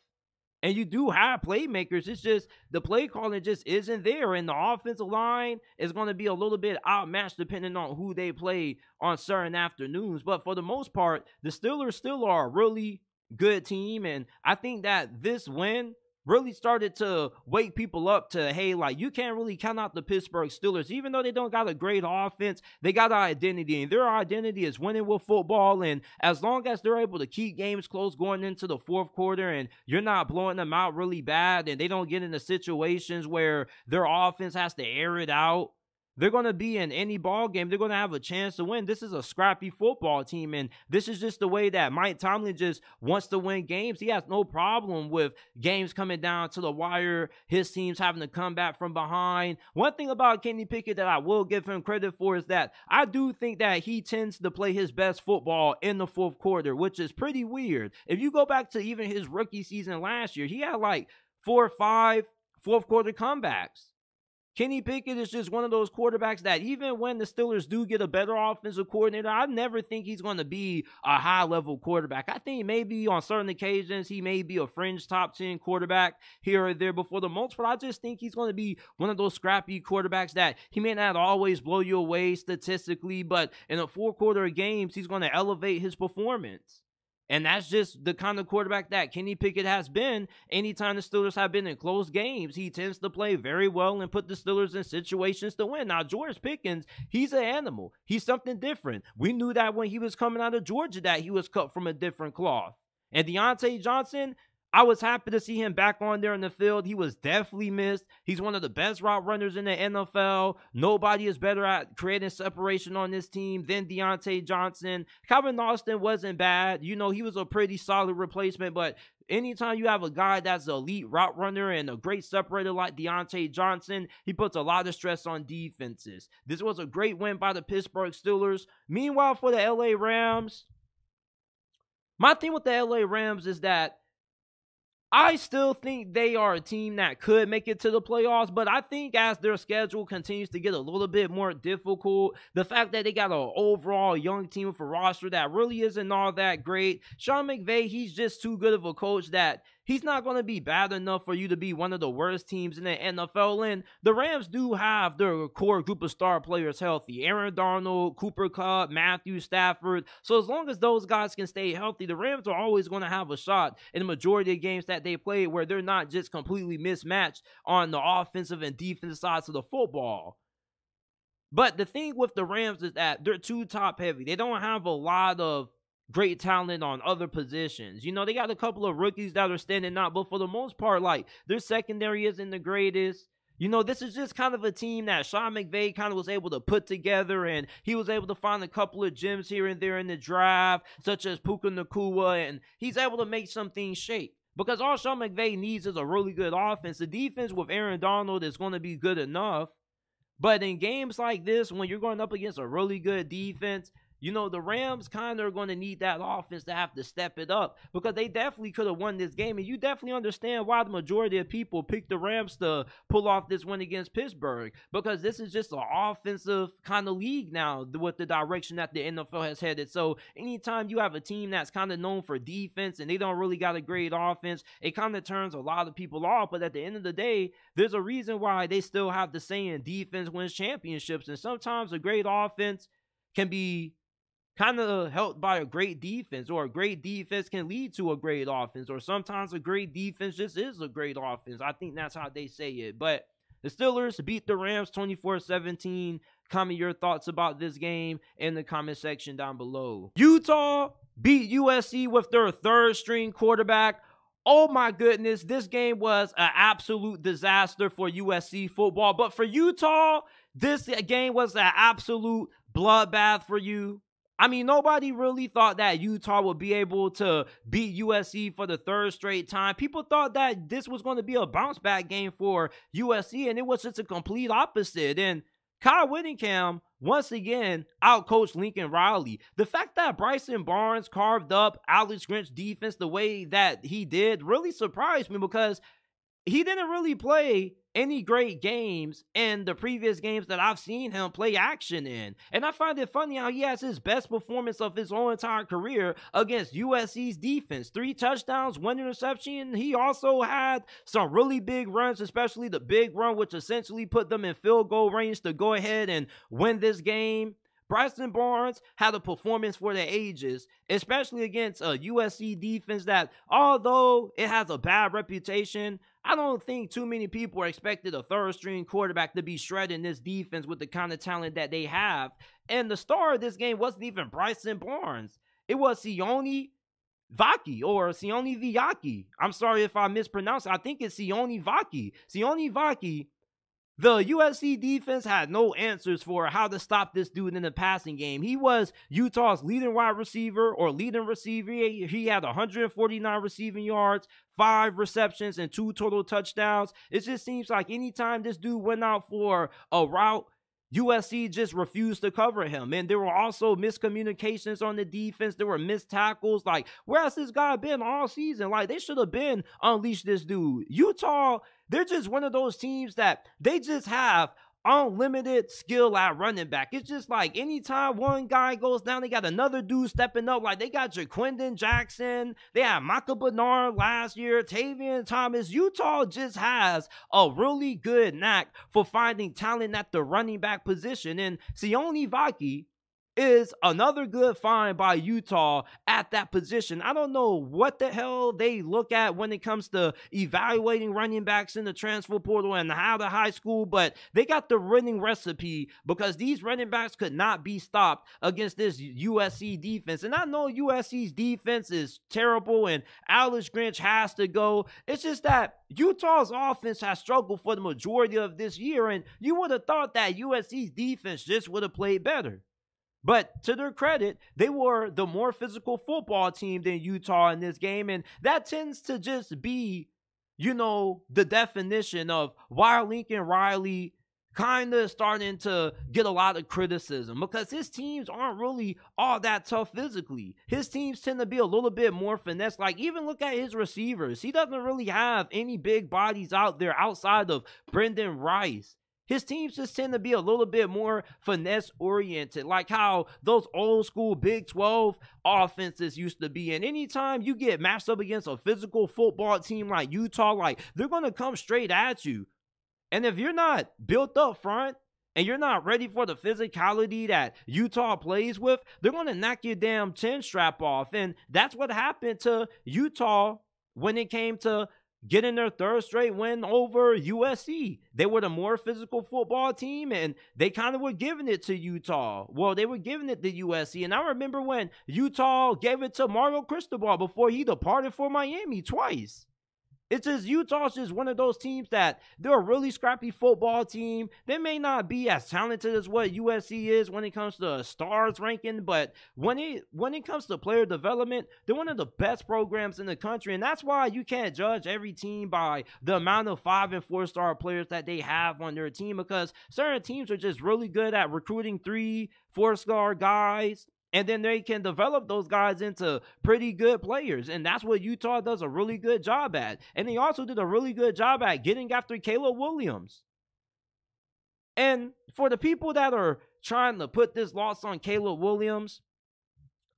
And you do have playmakers. It's just the play calling just isn't there. And the offensive line is going to be a little bit outmatched depending on who they play on certain afternoons. But for the most part, the Steelers still are a really good team. And I think that this win really started to wake people up to, hey, like, you can't really count out the Pittsburgh Steelers. Even though they don't got a great offense, they got an identity, and their identity is winning with football. And as long as they're able to keep games close going into the fourth quarter and you're not blowing them out really bad and they don't get into situations where their offense has to air it out, they're going to be in any ball game. They're going to have a chance to win. This is a scrappy football team, and this is just the way that Mike Tomlin just wants to win games. He has no problem with games coming down to the wire, his teams having to come back from behind. One thing about Kenny Pickett that I will give him credit for is that I do think that he tends to play his best football in the fourth quarter, which is pretty weird. If you go back to even his rookie season last year, he had like 4 or 5 fourth quarter comebacks. Kenny Pickett is just one of those quarterbacks that even when the Steelers do get a better offensive coordinator, I never think he's going to be a high-level quarterback. I think maybe on certain occasions he may be a fringe top 10 quarterback here or there, but for the most part, I just think he's going to be one of those scrappy quarterbacks that he may not always blow you away statistically, but in a fourth quarter of games, he's going to elevate his performance. And that's just the kind of quarterback that Kenny Pickett has been. Anytime the Steelers have been in close games, he tends to play very well and put the Steelers in situations to win. Now, George Pickens, he's an animal. He's something different. We knew that when he was coming out of Georgia that he was cut from a different cloth. And Diontae Johnson, I was happy to see him back on there in the field. He was definitely missed. He's one of the best route runners in the NFL. Nobody is better at creating separation on this team than Diontae Johnson. Calvin Austin wasn't bad. You know, he was a pretty solid replacement, but anytime you have a guy that's an elite route runner and a great separator like Diontae Johnson, he puts a lot of stress on defenses. This was a great win by the Pittsburgh Steelers. Meanwhile, for the LA Rams, my thing with the LA Rams is that I still think they are a team that could make it to the playoffs, but I think as their schedule continues to get a little bit more difficult, the fact that they got an overall young team with a roster that really isn't all that great, Sean McVay, he's just too good of a coach that he's not going to be bad enough for you to be one of the worst teams in the NFL. And the Rams do have their core group of star players healthy. Aaron Donald, Cooper Kupp, Matthew Stafford. So as long as those guys can stay healthy, the Rams are always going to have a shot in the majority of games that they play where they're not just completely mismatched on the offensive and defensive sides of the football. But the thing with the Rams is that they're too top heavy. They don't have a lot of great talent on other positions. You know, they got a couple of rookies that are standing out, but for the most part, like, their secondary isn't the greatest. You know, this is just kind of a team that Sean McVay kind of was able to put together, and he was able to find a couple of gems here and there in the draft, such as Puka Nacua, and he's able to make some things shake. Because all Sean McVay needs is a really good offense. The defense with Aaron Donald is going to be good enough. But in games like this, when you're going up against a really good defense, you know, the Rams kind of are going to need that offense to have to step it up because they definitely could have won this game. And you definitely understand why the majority of people picked the Rams to pull off this win against Pittsburgh, because this is just an offensive kind of league now with the direction that the NFL has headed. So anytime you have a team that's kind of known for defense and they don't really got a great offense, it kind of turns a lot of people off. But at the end of the day, there's a reason why they still have the saying defense wins championships. And sometimes a great offense can be kind of helped by a great defense, or a great defense can lead to a great offense, or sometimes a great defense just is a great offense. I think that's how they say it. But the Steelers beat the Rams 24-17. Comment your thoughts about this game in the comment section down below. Utah beat USC with their third string quarterback. Oh my goodness, this game was an absolute disaster for USC football. But for Utah, this game was an absolute bloodbath for you. I mean, nobody really thought that Utah would be able to beat USC for the third straight time. People thought that this was going to be a bounce back game for USC, and it was just a complete opposite. And Kyle Whittingham, once again, outcoached Lincoln Riley. The fact that Bryson Barnes carved up Alex Grinch's defense the way that he did really surprised me, because he didn't really play any great games in the previous games that I've seen him play action in. And I find it funny how he has his best performance of his whole entire career against USC's defense. 3 touchdowns, 1 interception. He also had some really big runs, especially the big run, which essentially put them in field goal range to go ahead and win this game. Bryson Barnes had a performance for the ages, especially against a USC defense that, although it has a bad reputation, I don't think too many people expected a third-string quarterback to be shredding this defense with the kind of talent that they have. And the star of this game wasn't even Bryson Barnes. It was Sione Vaki, or Sione Vaki. I'm sorry if I mispronounced it. I think it's Sione Vaki. Sione Vaki. The USC defense had no answers for how to stop this dude in the passing game. He was Utah's leading wide receiver, or leading receiver. He had 149 receiving yards, 5 receptions, and 2 total touchdowns. It just seems like anytime this dude went out for a route, USC just refused to cover him. And there were also miscommunications on the defense. There were missed tackles. Like, where has this guy been all season? Like, they should have been unleashed this dude. Utah, they're just one of those teams that they just have unlimited skill at running back. It's just like anytime one guy goes down, they got another dude stepping up. Like, they got Jaquindon Jackson, they had Micah Bernard last year, Tavian Thomas. Utah just has a really good knack for finding talent at the running back position. And Sione Vaki, is another good find by Utah at that position. I don't know what the hell they look at when it comes to evaluating running backs in the transfer portal and how to high school, but they got the winning recipe because these running backs could not be stopped against this USC defense. And I know USC's defense is terrible and Alex Grinch has to go. It's just that Utah's offense has struggled for the majority of this year, and you would have thought that USC's defense just would have played better. But to their credit, they were the more physical football team than Utah in this game. And that tends to just be, the definition of why Lincoln Riley kind of starting to get a lot of criticism, because his teams aren't really all that tough physically. His teams tend to be a little bit more finesse. Like, even look at his receivers. He doesn't really have any big bodies out there outside of Brendan Rice. His teams just tend to be a little bit more finesse-oriented, like how those old-school Big 12 offenses used to be. And anytime you get matched up against a physical football team like Utah, like, they're going to come straight at you. And if you're not built up front and you're not ready for the physicality that Utah plays with, they're going to knock your damn chin strap off. And that's what happened to Utah when it came to getting their third straight win over USC. They were the more physical football team, and they kind of were giving it to Utah. Well, they were giving it to USC, and I remember when Utah gave it to Mario Cristobal before he departed for Miami twice. It's just Utah's just one of those teams that they're a really scrappy football team. They may not be as talented as what USC is when it comes to stars ranking, but when it comes to player development, they're one of the best programs in the country. And that's why you can't judge every team by the amount of 5- and 4-star players that they have on their team, because certain teams are just really good at recruiting 3- 4-star guys. And then they can develop those guys into pretty good players. And that's what Utah does a really good job at. And they also did a really good job at getting after Caleb Williams. And for the people that are trying to put this loss on Caleb Williams,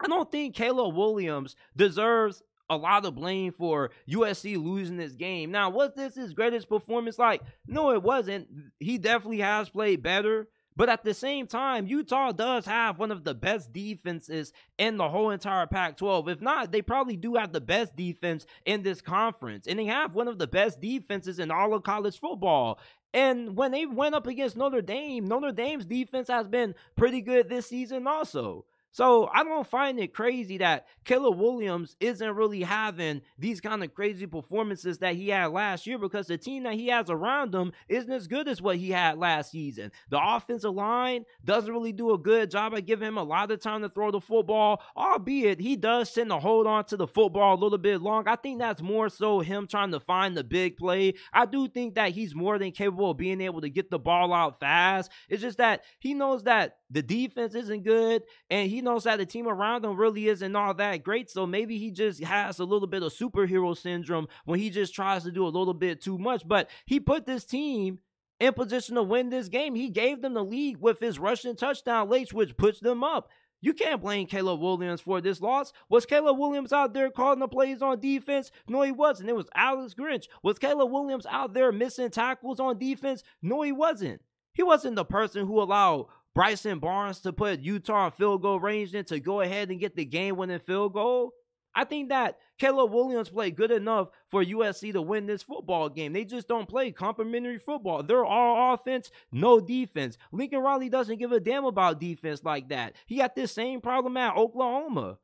I don't think Caleb Williams deserves a lot of blame for USC losing this game. Now, was this his greatest performance? Like, no, it wasn't. He definitely has played better. But at the same time, Utah does have one of the best defenses in the whole entire Pac-12. If not, they probably do have the best defense in this conference. And they have one of the best defenses in all of college football. And when they went up against Notre Dame, Notre Dame's defense has been pretty good this season also. So I don't find it crazy that Caleb Williams isn't really having these kind of crazy performances that he had last year, because the team that he has around him isn't as good as what he had last season. The offensive line doesn't really do a good job at giving him a lot of time to throw the football, albeit he does tend to hold on to the football a little bit long. I think that's more so him trying to find the big play. I do think that he's more than capable of being able to get the ball out fast. It's just that he knows that the defense isn't good, and he knows that the team around him really isn't all that great. So maybe he just has a little bit of superhero syndrome when he just tries to do a little bit too much. But he put this team in position to win this game. He gave them the lead with his rushing touchdown late, which puts them up. You can't blame Caleb Williams for this loss. Was Caleb Williams out there calling the plays on defense? No, he wasn't. It was Alex Grinch. Was Caleb Williams out there missing tackles on defense? No, he wasn't. He wasn't the person who allowed Bryson Barnes to put Utah in field goal range and to go ahead and get the game-winning field goal. I think that Caleb Williams played good enough for USC to win this football game. They just don't play complimentary football. They're all offense, no defense. Lincoln Riley doesn't give a damn about defense like that. He got this same problem at Oklahoma.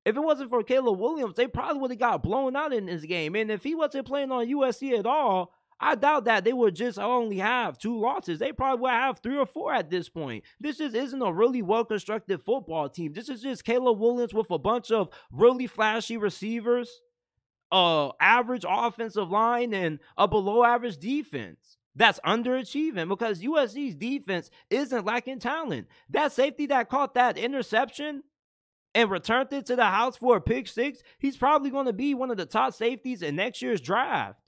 If it wasn't for Caleb Williams, they probably would have got blown out in this game. And if he wasn't playing on USC at all, I doubt that they would just only have 2 losses. They probably would have 3 or 4 at this point. This just isn't a really well-constructed football team. This is just Caleb Williams with a bunch of really flashy receivers, average offensive line, and a below-average defense that's underachieving, because USC's defense isn't lacking talent. That safety that caught that interception and returned it to the house for a pick 6, he's probably going to be one of the top safeties in next year's draft.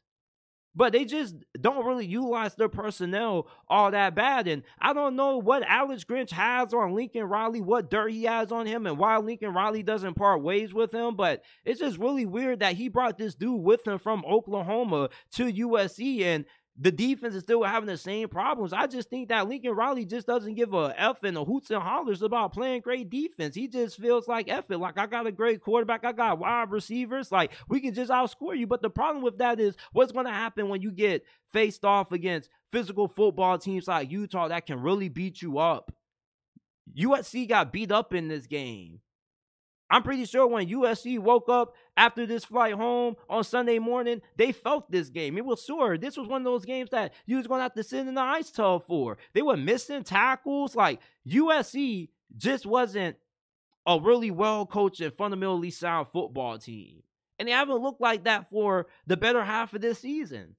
But they just don't really utilize their personnel all that bad. And I don't know what Alex Grinch has on Lincoln Riley, what dirt he has on him, and why Lincoln Riley doesn't part ways with him. But it's just really weird that he brought this dude with him from Oklahoma to USC. And the defense is still having the same problems. I just think that Lincoln Riley just doesn't give a F and a hoots and hollers about playing great defense. He just feels like F it. Like, I got a great quarterback. I got wide receivers. Like, we can just outscore you. But the problem with that is what's going to happen when you get faced off against physical football teams like Utah that can really beat you up. USC got beat up in this game. I'm pretty sure when USC woke up after this flight home on Sunday morning, they felt this game. It was sore. This was one of those games that you was going to have to sit in the ice tub for. They were missing tackles. Like, USC just wasn't a really well-coached and fundamentally sound football team. And they haven't looked like that for the better half of this season.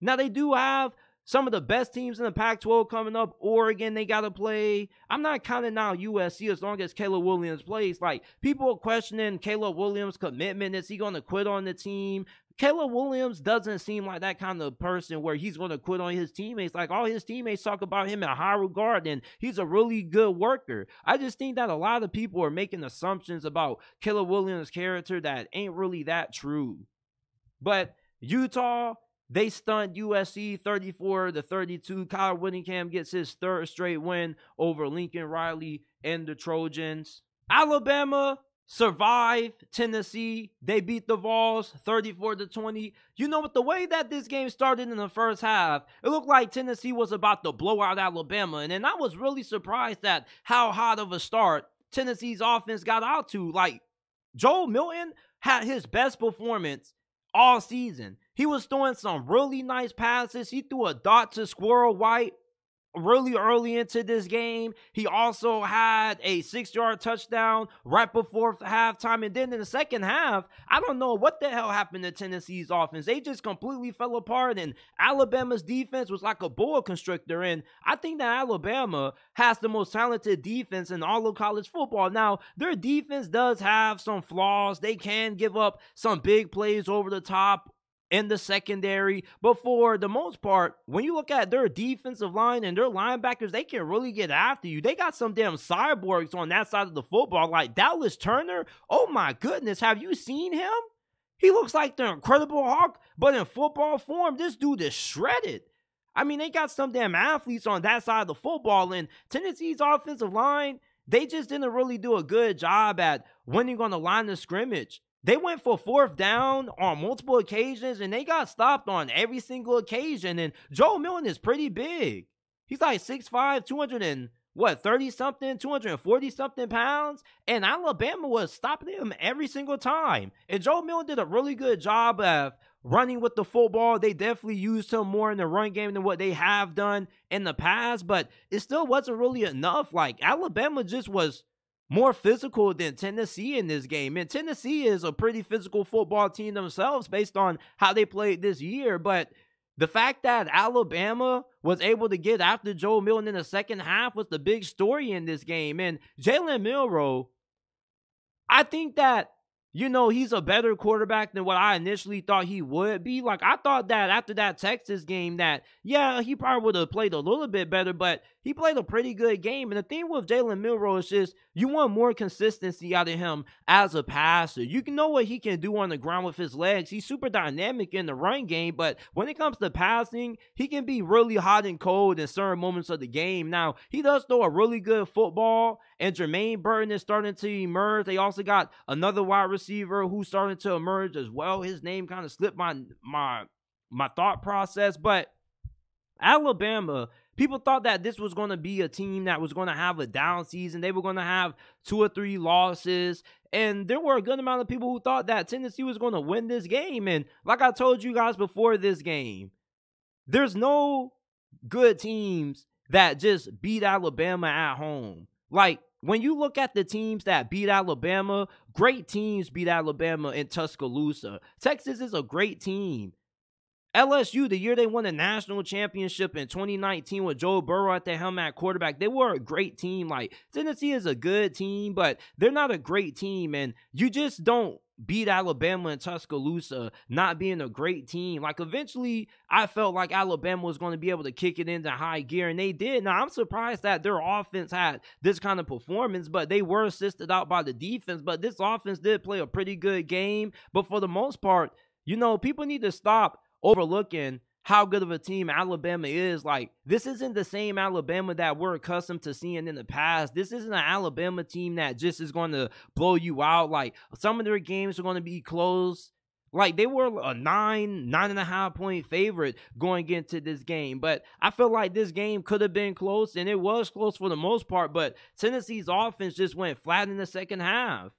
Now, they do have some of the best teams in the Pac-12 coming up. Oregon, they got to play. I'm not counting out USC as long as Caleb Williams plays. Like, people are questioning Caleb Williams' commitment. Is he going to quit on the team? Caleb Williams doesn't seem like that kind of person where he's going to quit on his teammates. Like, all his teammates talk about him in high regard, and he's a really good worker. I just think that a lot of people are making assumptions about Caleb Williams' character that ain't really that true. But Utah, they stunned USC 34-32. Kyle Whittingham gets his third straight win over Lincoln Riley and the Trojans. Alabama survived Tennessee. They beat the Vols 34-20. You know what? The way that this game started in the first half, it looked like Tennessee was about to blow out Alabama. And then I was really surprised at how hot of a start Tennessee's offense got out to. Like, Joe Milton had his best performance all season. He was throwing some really nice passes. He threw a dot to Squirrel White really early into this game. He also had a 6-yard touchdown right before halftime. And then in the second half, I don't know what the hell happened to Tennessee's offense. They just completely fell apart, and Alabama's defense was like a boa constrictor. And I think that Alabama has the most talented defense in all of college football. Now, their defense does have some flaws. They can give up some big plays over the top in the secondary, but for the most part, when you look at their defensive line and their linebackers, they can really get after you. They got some damn cyborgs on that side of the football, like Dallas Turner. Oh my goodness, have you seen him? He looks like the Incredible Hulk, but in football form. This dude is shredded. I mean, they got some damn athletes on that side of the football, and Tennessee's offensive line, they just didn't really do a good job at winning on the line of scrimmage. They went for fourth down on multiple occasions, and they got stopped on every single occasion. And Joe Milton is pretty big. He's like 6'5", 230-something, 240-something pounds. And Alabama was stopping him every single time. And Joe Milton did a really good job of running with the football. They definitely used him more in the run game than what they have done in the past. But it still wasn't really enough. Like, Alabama just was more physical than Tennessee in this game. And Tennessee is a pretty physical football team themselves based on how they played this year. But the fact that Alabama was able to get after Joe Milton in the second half was the big story in this game. And Jalen Milroe, I think that, you know, he's a better quarterback than what I initially thought he would be. Like, I thought that after that Texas game that, yeah, he probably would have played a little bit better, but he played a pretty good game. And the thing with Jalen Milroe is just, you want more consistency out of him as a passer. You can know what he can do on the ground with his legs. He's super dynamic in the run game, but when it comes to passing, he can be really hot and cold in certain moments of the game. Now, he does throw a really good football, and Jermaine Burton is starting to emerge. They also got another wide receiver who's starting to emerge as well. His name kind of slipped my thought process, but Alabama, people thought that this was going to be a team that was going to have a down season. They were going to have 2 or 3 losses. And there were a good amount of people who thought that Tennessee was going to win this game. And like I told you guys before this game, there's no good teams that just beat Alabama at home. Like, when you look at the teams that beat Alabama, great teams beat Alabama in Tuscaloosa. Texas is a great team. LSU, the year they won the national championship in 2019 with Joe Burrow at the helm at quarterback, they were a great team. Like, Tennessee is a good team, but they're not a great team. And you just don't beat Alabama in Tuscaloosa not being a great team. Like, eventually, I felt like Alabama was going to be able to kick it into high gear, and they did. Now, I'm surprised that their offense had this kind of performance, but they were assisted out by the defense. But this offense did play a pretty good game. But for the most part, you know, people need to stop overlooking how good of a team Alabama is. Like, this isn't the same Alabama that we're accustomed to seeing in the past. This isn't an Alabama team that just is going to blow you out. Like, some of their games are going to be close. Like, they were a 9.5 point favorite going into this game. But I feel like this game could have been close, and it was close for the most part. But Tennessee's offense just went flat in the second half.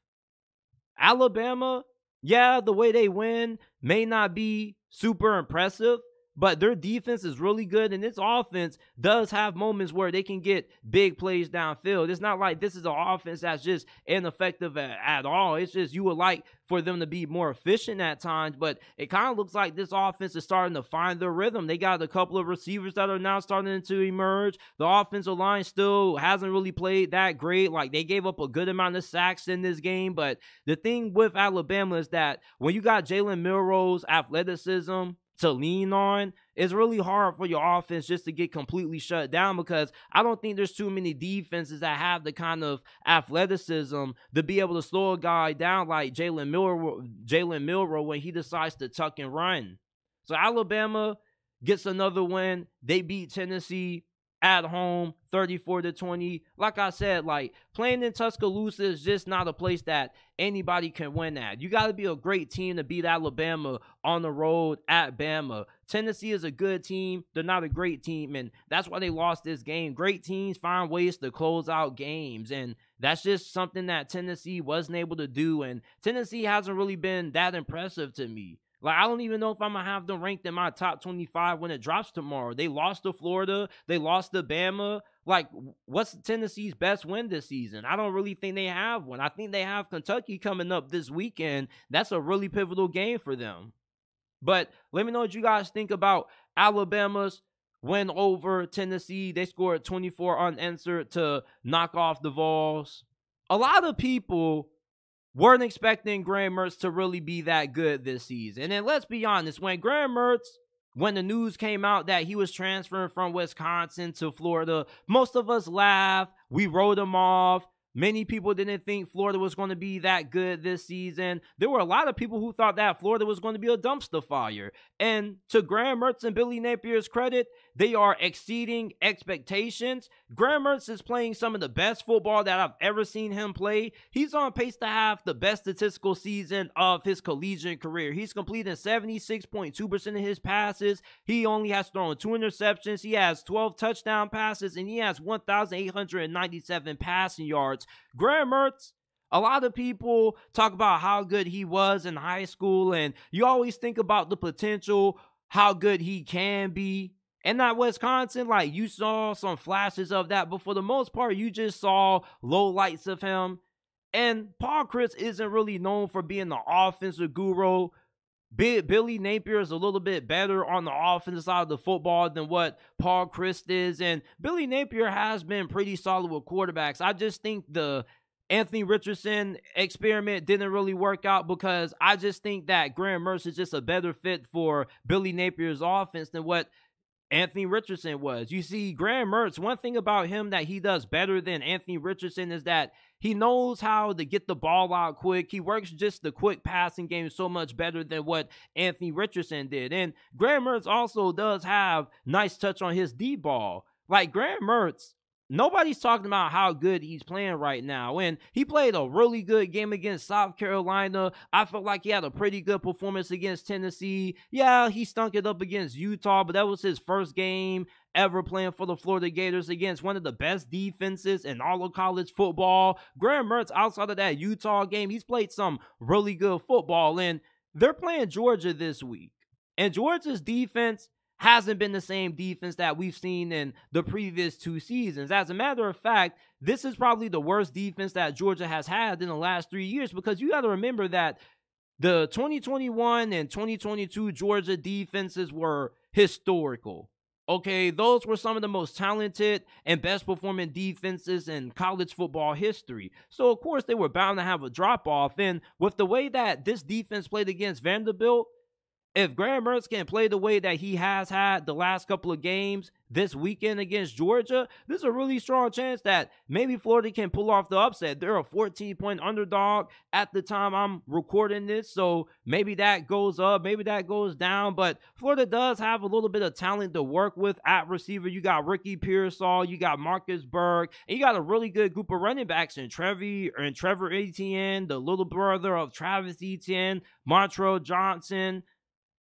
Alabama, yeah, the way they win may not be super impressive, but their defense is really good, and this offense does have moments where they can get big plays downfield. It's not like this is an offense that's just ineffective at all. It's just you would like for them to be more efficient at times, but it kind of looks like this offense is starting to find their rhythm. They got a couple of receivers that are now starting to emerge. The offensive line still hasn't really played that great. Like, they gave up a good amount of sacks in this game, but the thing with Alabama is that when you got Jalen Milroe's athleticism to lean on, it's really hard for your offense just to get completely shut down, because I don't think there's too many defenses that have the kind of athleticism to be able to slow a guy down like Jalen Milroe when he decides to tuck and run. So Alabama gets another win. They beat Tennessee at home 34-20. Like I said, like, playing in Tuscaloosa is just not a place that anybody can win at. You got to be a great team to beat Alabama on the road at Bama. Tennessee is a good team. They're not a great team, and that's why they lost this game. Great teams find ways to close out games, and that's just something that Tennessee wasn't able to do, and Tennessee hasn't really been that impressive to me. Like, I don't even know if I'm going to have them ranked in my top 25 when it drops tomorrow. They lost to Florida. They lost to Bama. Like, what's Tennessee's best win this season? I don't really think they have one. I think they have Kentucky coming up this weekend. That's a really pivotal game for them. But let me know what you guys think about Alabama's win over Tennessee. They scored 24 unanswered to knock off the Vols. A lot of people weren't expecting Graham Mertz to really be that good this season. And let's be honest, when the news came out that he was transferring from Wisconsin to Florida, most of us laughed. We wrote him off. Many people didn't think Florida was going to be that good this season. There were a lot of people who thought that Florida was going to be a dumpster fire. And to Graham Mertz and Billy Napier's credit, they are exceeding expectations. Graham Mertz is playing some of the best football that I've ever seen him play. He's on pace to have the best statistical season of his collegiate career. He's completing 76.2% of his passes. He only has thrown 2 interceptions. He has 12 touchdown passes, and he has 1,897 passing yards. Graham Mertz, a lot of people talk about how good he was in high school, and you always think about the potential, how good he can be. And at Wisconsin, like, you saw some flashes of that, but for the most part, you just saw low lights of him. And Paul Chryst isn't really known for being the offensive guru. Billy Napier is a little bit better on the offensive side of the football than what Paul Chryst is. And Billy Napier has been pretty solid with quarterbacks. I just think the Anthony Richardson experiment didn't really work out, because I just think that Graham Mertz is just a better fit for Billy Napier's offense than what Anthony Richardson was. You see, Graham Mertz, one thing about him that he does better than Anthony Richardson is that he knows how to get the ball out quick. He works just the quick passing game so much better than what Anthony Richardson did. And Graham Mertz also does have nice touch on his deep ball. Like, Graham Mertz, nobody's talking about how good he's playing right now. And he played a really good game against South Carolina. I felt like he had a pretty good performance against Tennessee. Yeah, he stunk it up against Utah, but that was his first game ever playing for the Florida Gators against one of the best defenses in all of college football. Graham Mertz, outside of that Utah game, he's played some really good football. And they're playing Georgia this week. And Georgia's defense hasn't been the same defense that we've seen in the previous 2 seasons. As a matter of fact, this is probably the worst defense that Georgia has had in the last 3 years, because you got to remember that the 2021 and 2022 Georgia defenses were historical. Okay, those were some of the most talented and best performing defenses in college football history. So, of course, they were bound to have a drop-off. And with the way that this defense played against Vanderbilt, if Graham Mertz can play the way that he has had the last couple of games this weekend against Georgia, there's a really strong chance that maybe Florida can pull off the upset. They're a 14-point underdog at the time I'm recording this, so maybe that goes up, maybe that goes down, but Florida does have a little bit of talent to work with at receiver. You got Ricky Pearsall, you got Marcus Berg, and you got a really good group of running backs in Trevor Etienne, the little brother of Travis Etienne, Montrell Johnson,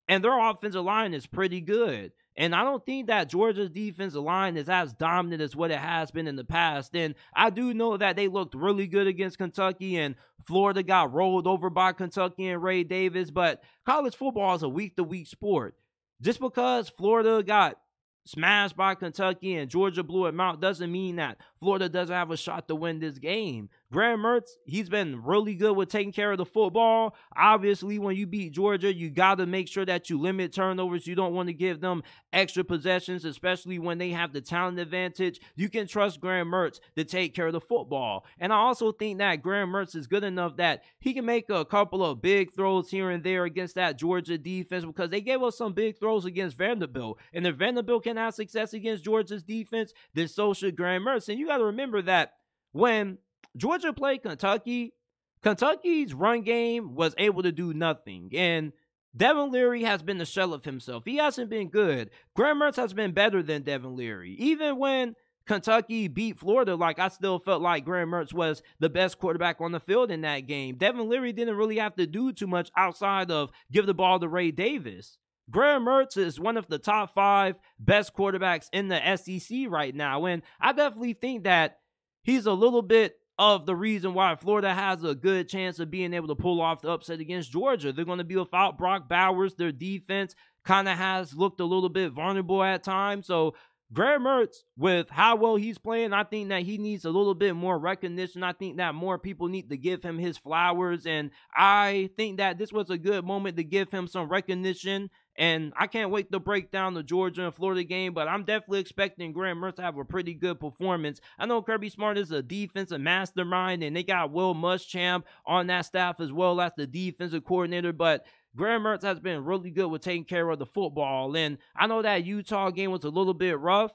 and their offensive line is pretty good. And I don't think that Georgia's defensive line is as dominant as what it has been in the past. And I do know that they looked really good against Kentucky, and Florida got rolled over by Kentucky and Ray Davis. But college football is a week-to-week sport. Just because Florida got smashed by Kentucky and Georgia blew them out doesn't mean that Florida doesn't have a shot to win this game. Graham Mertz, he's been really good with taking care of the football. Obviously, when you beat Georgia, you got to make sure that you limit turnovers. You don't want to give them extra possessions, especially when they have the talent advantage. You can trust Graham Mertz to take care of the football. And I also think that Graham Mertz is good enough that he can make a couple of big throws here and there against that Georgia defense, because they gave us some big throws against Vanderbilt. And if Vanderbilt can have success against Georgia's defense, then so should Graham Mertz. And you got to remember that when Georgia played Kentucky, Kentucky's run game was able to do nothing. And Devin Leary has been the shell of himself. He hasn't been good. Graham Mertz has been better than Devin Leary. Even when Kentucky beat Florida, I still felt like Graham Mertz was the best quarterback on the field in that game. Devin Leary didn't really have to do too much outside of give the ball to Ray Davis. Graham Mertz is one of the top 5 best quarterbacks in the SEC right now. And I definitely think that he's a little bit of the reason why Florida has a good chance of being able to pull off the upset against Georgia. They're going to be without Brock Bowers. Their defense kind of has looked a little bit vulnerable at times. So Graham Mertz, with how well he's playing, I think that he needs a little bit more recognition. I think that more people need to give him his flowers. And I think that this was a good moment to give him some recognition. And I can't wait to break down the Georgia and Florida game, but I'm definitely expecting Graham Mertz to have a pretty good performance. I know Kirby Smart is a defensive mastermind, and they got Will Muschamp on that staff as well as the defensive coordinator, but Graham Mertz has been really good with taking care of the football. And I know that Utah game was a little bit rough,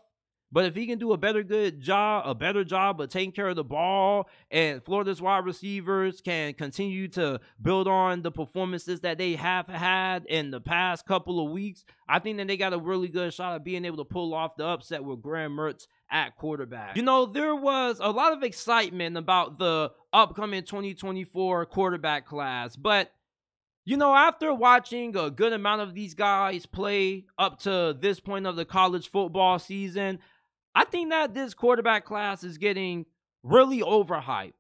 but if he can do a better job of taking care of the ball, and Florida's wide receivers can continue to build on the performances that they have had in the past couple of weeks, I think that they got a really good shot at being able to pull off the upset with Graham Mertz at quarterback. You know, there was a lot of excitement about the upcoming 2024 quarterback class, but you know, after watching a good amount of these guys play up to this point of the college football season, I think that this quarterback class is getting really overhyped.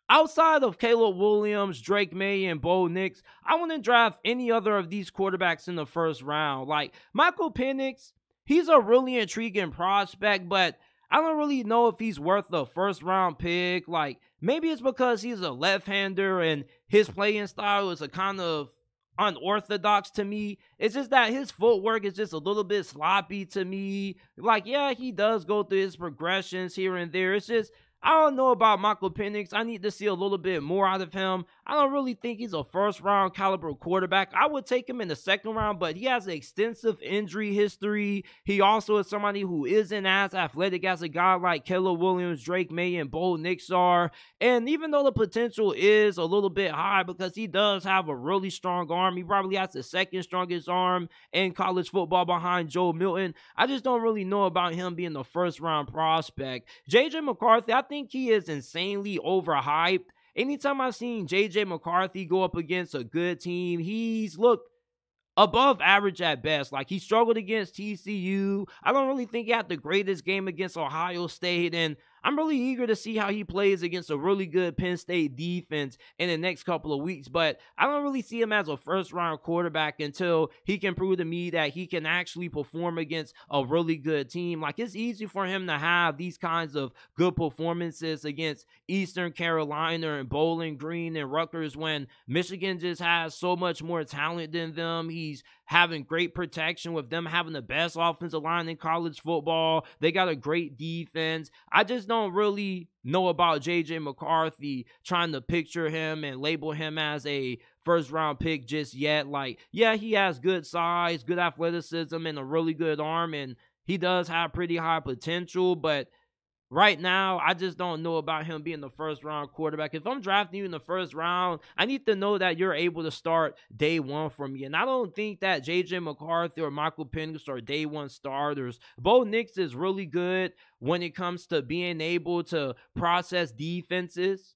Outside of Caleb Williams, Drake May, and Bo Nix, I wouldn't draft any other of these quarterbacks in the first round. Like, Michael Penix, he's a really intriguing prospect, but I don't really know if he's worth the first round pick. Like, maybe it's because he's a left-hander and his playing style is a kind of unorthodox to me. It's just that his footwork is just a little bit sloppy to me. Like, yeah, he does go through his progressions here and there. It's just, I don't know about Michael Penix. I need to see a little bit more out of him. I don't really think he's a first-round caliber quarterback. I would take him in the second round, but he has an extensive injury history. He also is somebody who isn't as athletic as a guy like Caleb Williams, Drake May, and Bo Nix are. And even though the potential is a little bit high because he does have a really strong arm, he probably has the second strongest arm in college football behind Joe Milton, I just don't really know about him being the first-round prospect. J.J. McCarthy, I think he is insanely overhyped. Anytime I've seen J.J. McCarthy go up against a good team, he's looked above average at best. Like, he struggled against TCU. I don't really think he had the greatest game against Ohio State, and I'm really eager to see how he plays against a really good Penn State defense in the next couple of weeks, but I don't really see him as a first-round quarterback until he can prove to me that he can actually perform against a really good team. Like, it's easy for him to have these kinds of good performances against Eastern Carolina and Bowling Green and Rutgers when Michigan just has so much more talent than them. He's having great protection with them having the best offensive line in college football. They got a great defense. I just don't really know about JJ McCarthy, trying to picture him and label him as a first round pick just yet. Like, yeah, he has good size, good athleticism, and a really good arm, and he does have pretty high potential, but right now, I just don't know about him being the first round quarterback. If I'm drafting you in the first round, I need to know that you're able to start day one for me. And I don't think that JJ McCarthy or Michael Penix are day one starters. Bo Nix is really good when it comes to being able to process defenses.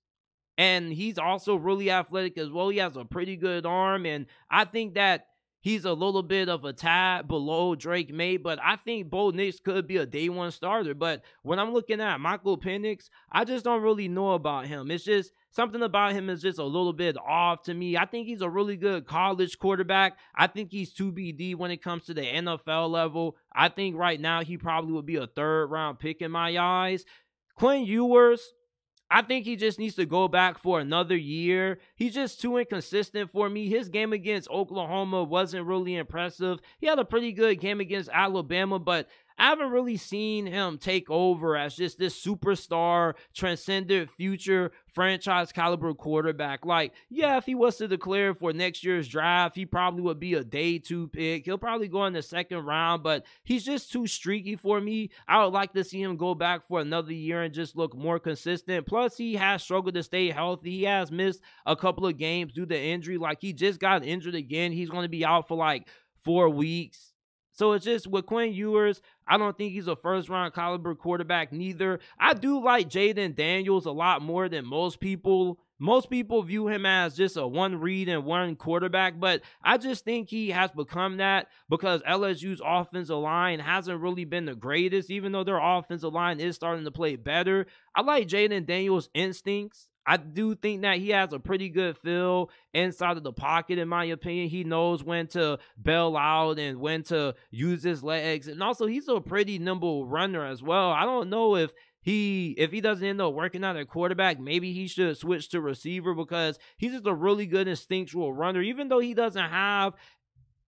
And he's also really athletic as well. He has a pretty good arm. And I think that he's a little bit of a tad below Drake May, but I think Bo Nix could be a day one starter. But when I'm looking at Michael Penix, I just don't really know about him. It's just something about him is just a little bit off to me. I think he's a really good college quarterback. I think he's 2BD when it comes to the NFL level. I think right now he probably would be a third round pick in my eyes. Quinn Ewers, I think he just needs to go back for another year. He's just too inconsistent for me. His game against Oklahoma wasn't really impressive. He had a pretty good game against Alabama, but I haven't really seen him take over as just this superstar, transcendent future franchise caliber quarterback. Like, yeah, if he was to declare for next year's draft, he probably would be a day 2 pick. He'll probably go in the second round, but he's just too streaky for me. I would like to see him go back for another year and just look more consistent. Plus, he has struggled to stay healthy. He has missed a couple of games due to injury. Like, he just got injured again. He's going to be out for like 4 weeks. So it's just with Quinn Ewers, I don't think he's a first-round caliber quarterback neither. I do like Jaden Daniels a lot more than most people. Most people view him as just a one-read and one quarterback, but I just think he has become that because LSU's offensive line hasn't really been the greatest, even though their offensive line is starting to play better. I like Jaden Daniels' instincts. I do think that he has a pretty good feel inside of the pocket, in my opinion. He knows when to bail out and when to use his legs. And also, he's a pretty nimble runner as well. I don't know if he doesn't end up working out at quarterback, maybe he should switch to receiver because he's just a really good instinctual runner. Even though he doesn't have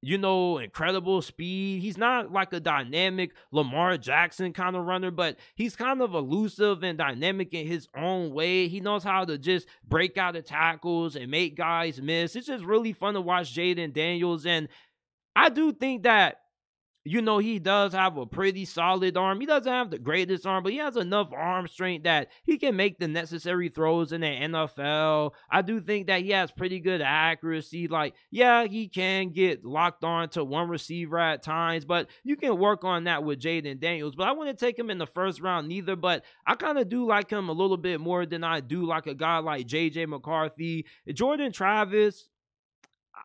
incredible speed. He's not like a dynamic Lamar Jackson kind of runner, but he's kind of elusive and dynamic in his own way. He knows how to just break out of tackles and make guys miss. It's just really fun to watch Jaden Daniels, and I do think that he does have a pretty solid arm. He doesn't have the greatest arm, but he has enough arm strength that he can make the necessary throws in the NFL. I do think that he has pretty good accuracy. Like, yeah, he can get locked on to one receiver at times, but you can work on that with Jaden Daniels. But I wouldn't take him in the first round neither, but I kind of do like him a little bit more than I do like a guy like J.J. McCarthy. Jordan Travis,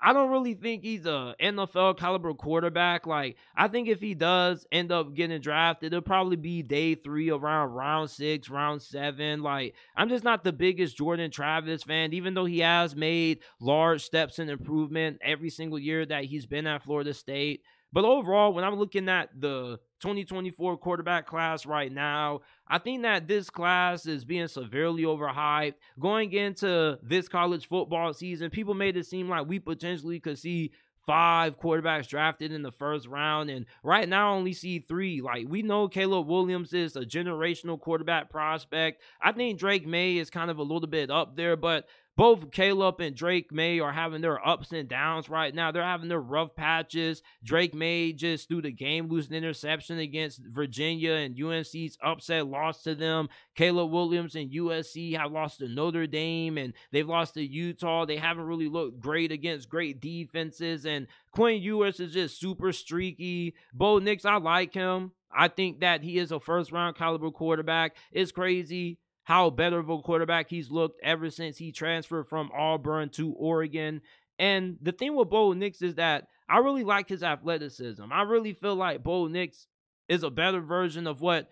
I don't really think he's a NFL caliber quarterback. Like, I think if he does end up getting drafted, it'll probably be day 3 around round 6, round 7. Like, I'm just not the biggest Jordan Travis fan, even though he has made large steps in improvement every single year that he's been at Florida State. But overall, when I'm looking at the 2024 quarterback class right now, I think that this class is being severely overhyped. Going into this college football season, people made it seem like we potentially could see 5 quarterbacks drafted in the first round, and right now I only see 3. Like, we know Caleb Williams is a generational quarterback prospect. I think Drake May is kind of a little bit up there, but both Caleb and Drake May are having their ups and downs right now. They're having their rough patches. Drake May just threw the game-losing interception against Virginia, and UNC's upset loss to them. Caleb Williams and USC have lost to Notre Dame, and they've lost to Utah. They haven't really looked great against great defenses, and Quinn Ewers is just super streaky. Bo Nix, I like him. I think that he is a first-round caliber quarterback. It's crazy how better of a quarterback he's looked ever since he transferred from Auburn to Oregon. And the thing with Bo Nix is that I really like his athleticism. I really feel like Bo Nix is a better version of what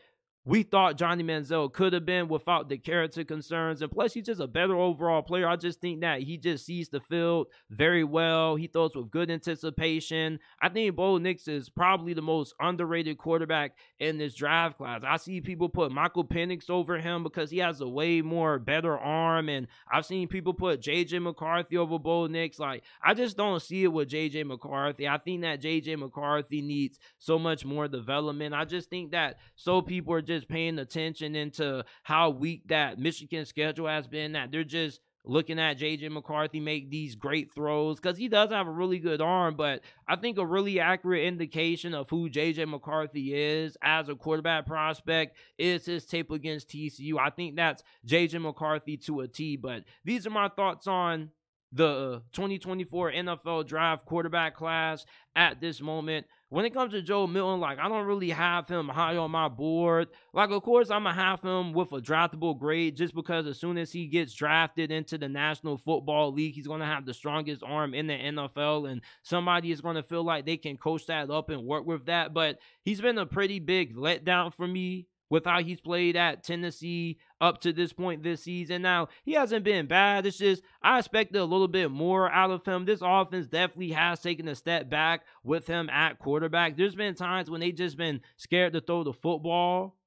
we thought Johnny Manziel could have been without the character concerns. And plus, he's just a better overall player. I just think that he just sees the field very well. He throws with good anticipation. I think Bo Nix is probably the most underrated quarterback in this draft class. I see people put Michael Penix over him because he has a way more better arm. And I've seen people put J.J. McCarthy over Bo Nix. Like, I just don't see it with J.J. McCarthy. I think that J.J. McCarthy needs so much more development. I just think that people are just paying attention into how weak that Michigan schedule has been, that they're just looking at JJ McCarthy make these great throws, because he does have a really good arm. But I think a really accurate indication of who JJ McCarthy is as a quarterback prospect is his tape against TCU. I think that's JJ McCarthy to a T. But these are my thoughts on the 2024 NFL draft quarterback class at this moment. When it comes to Joe Milton, like, I don't really have him high on my board. Like, of course, I'm going to have him with a draftable grade, just because as soon as he gets drafted into the National Football League, he's going to have the strongest arm in the NFL, and somebody is going to feel like they can coach that up and work with that. But he's been a pretty big letdown for me with how he's played at Tennessee up to this point this season. Now, he hasn't been bad. It's just I expected a little bit more out of him. This offense definitely has taken a step back with him at quarterback. There's been times when they just been scared to throw the football.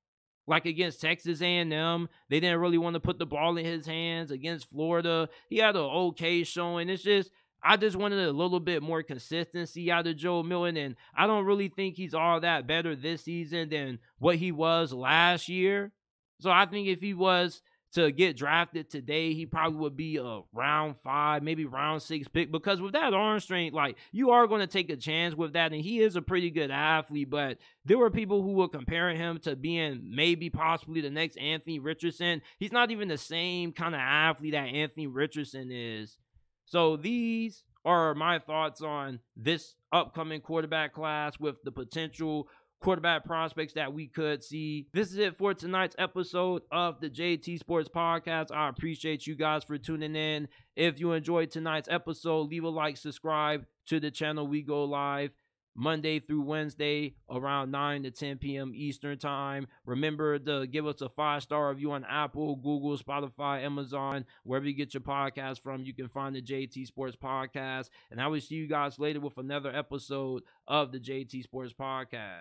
Like against Texas A&M, they didn't really want to put the ball in his hands. Against Florida, he had an okay showing. It's just, I just wanted a little bit more consistency out of Joe Milton, and I don't really think he's all that better this season than what he was last year. So I think if he was to get drafted today, he probably would be a round 5, maybe round 6 pick, because with that arm strength, like, you are going to take a chance with that, and he is a pretty good athlete. But there were people who were comparing him to being maybe possibly the next Anthony Richardson. He's not even the same kind of athlete that Anthony Richardson is. So these are my thoughts on this upcoming quarterback class with the potential quarterback prospects that we could see. This is it for tonight's episode of the JT Sports Podcast. I appreciate you guys for tuning in. If you enjoyed tonight's episode, leave a like, subscribe to the channel. We go live Monday through Wednesday around 9 to 10 p.m. Eastern time. Remember to give us a 5-star review on Apple, Google, Spotify, Amazon, wherever you get your podcast from. You can find the JT Sports Podcast. And I will see you guys later with another episode of the JT Sports Podcast.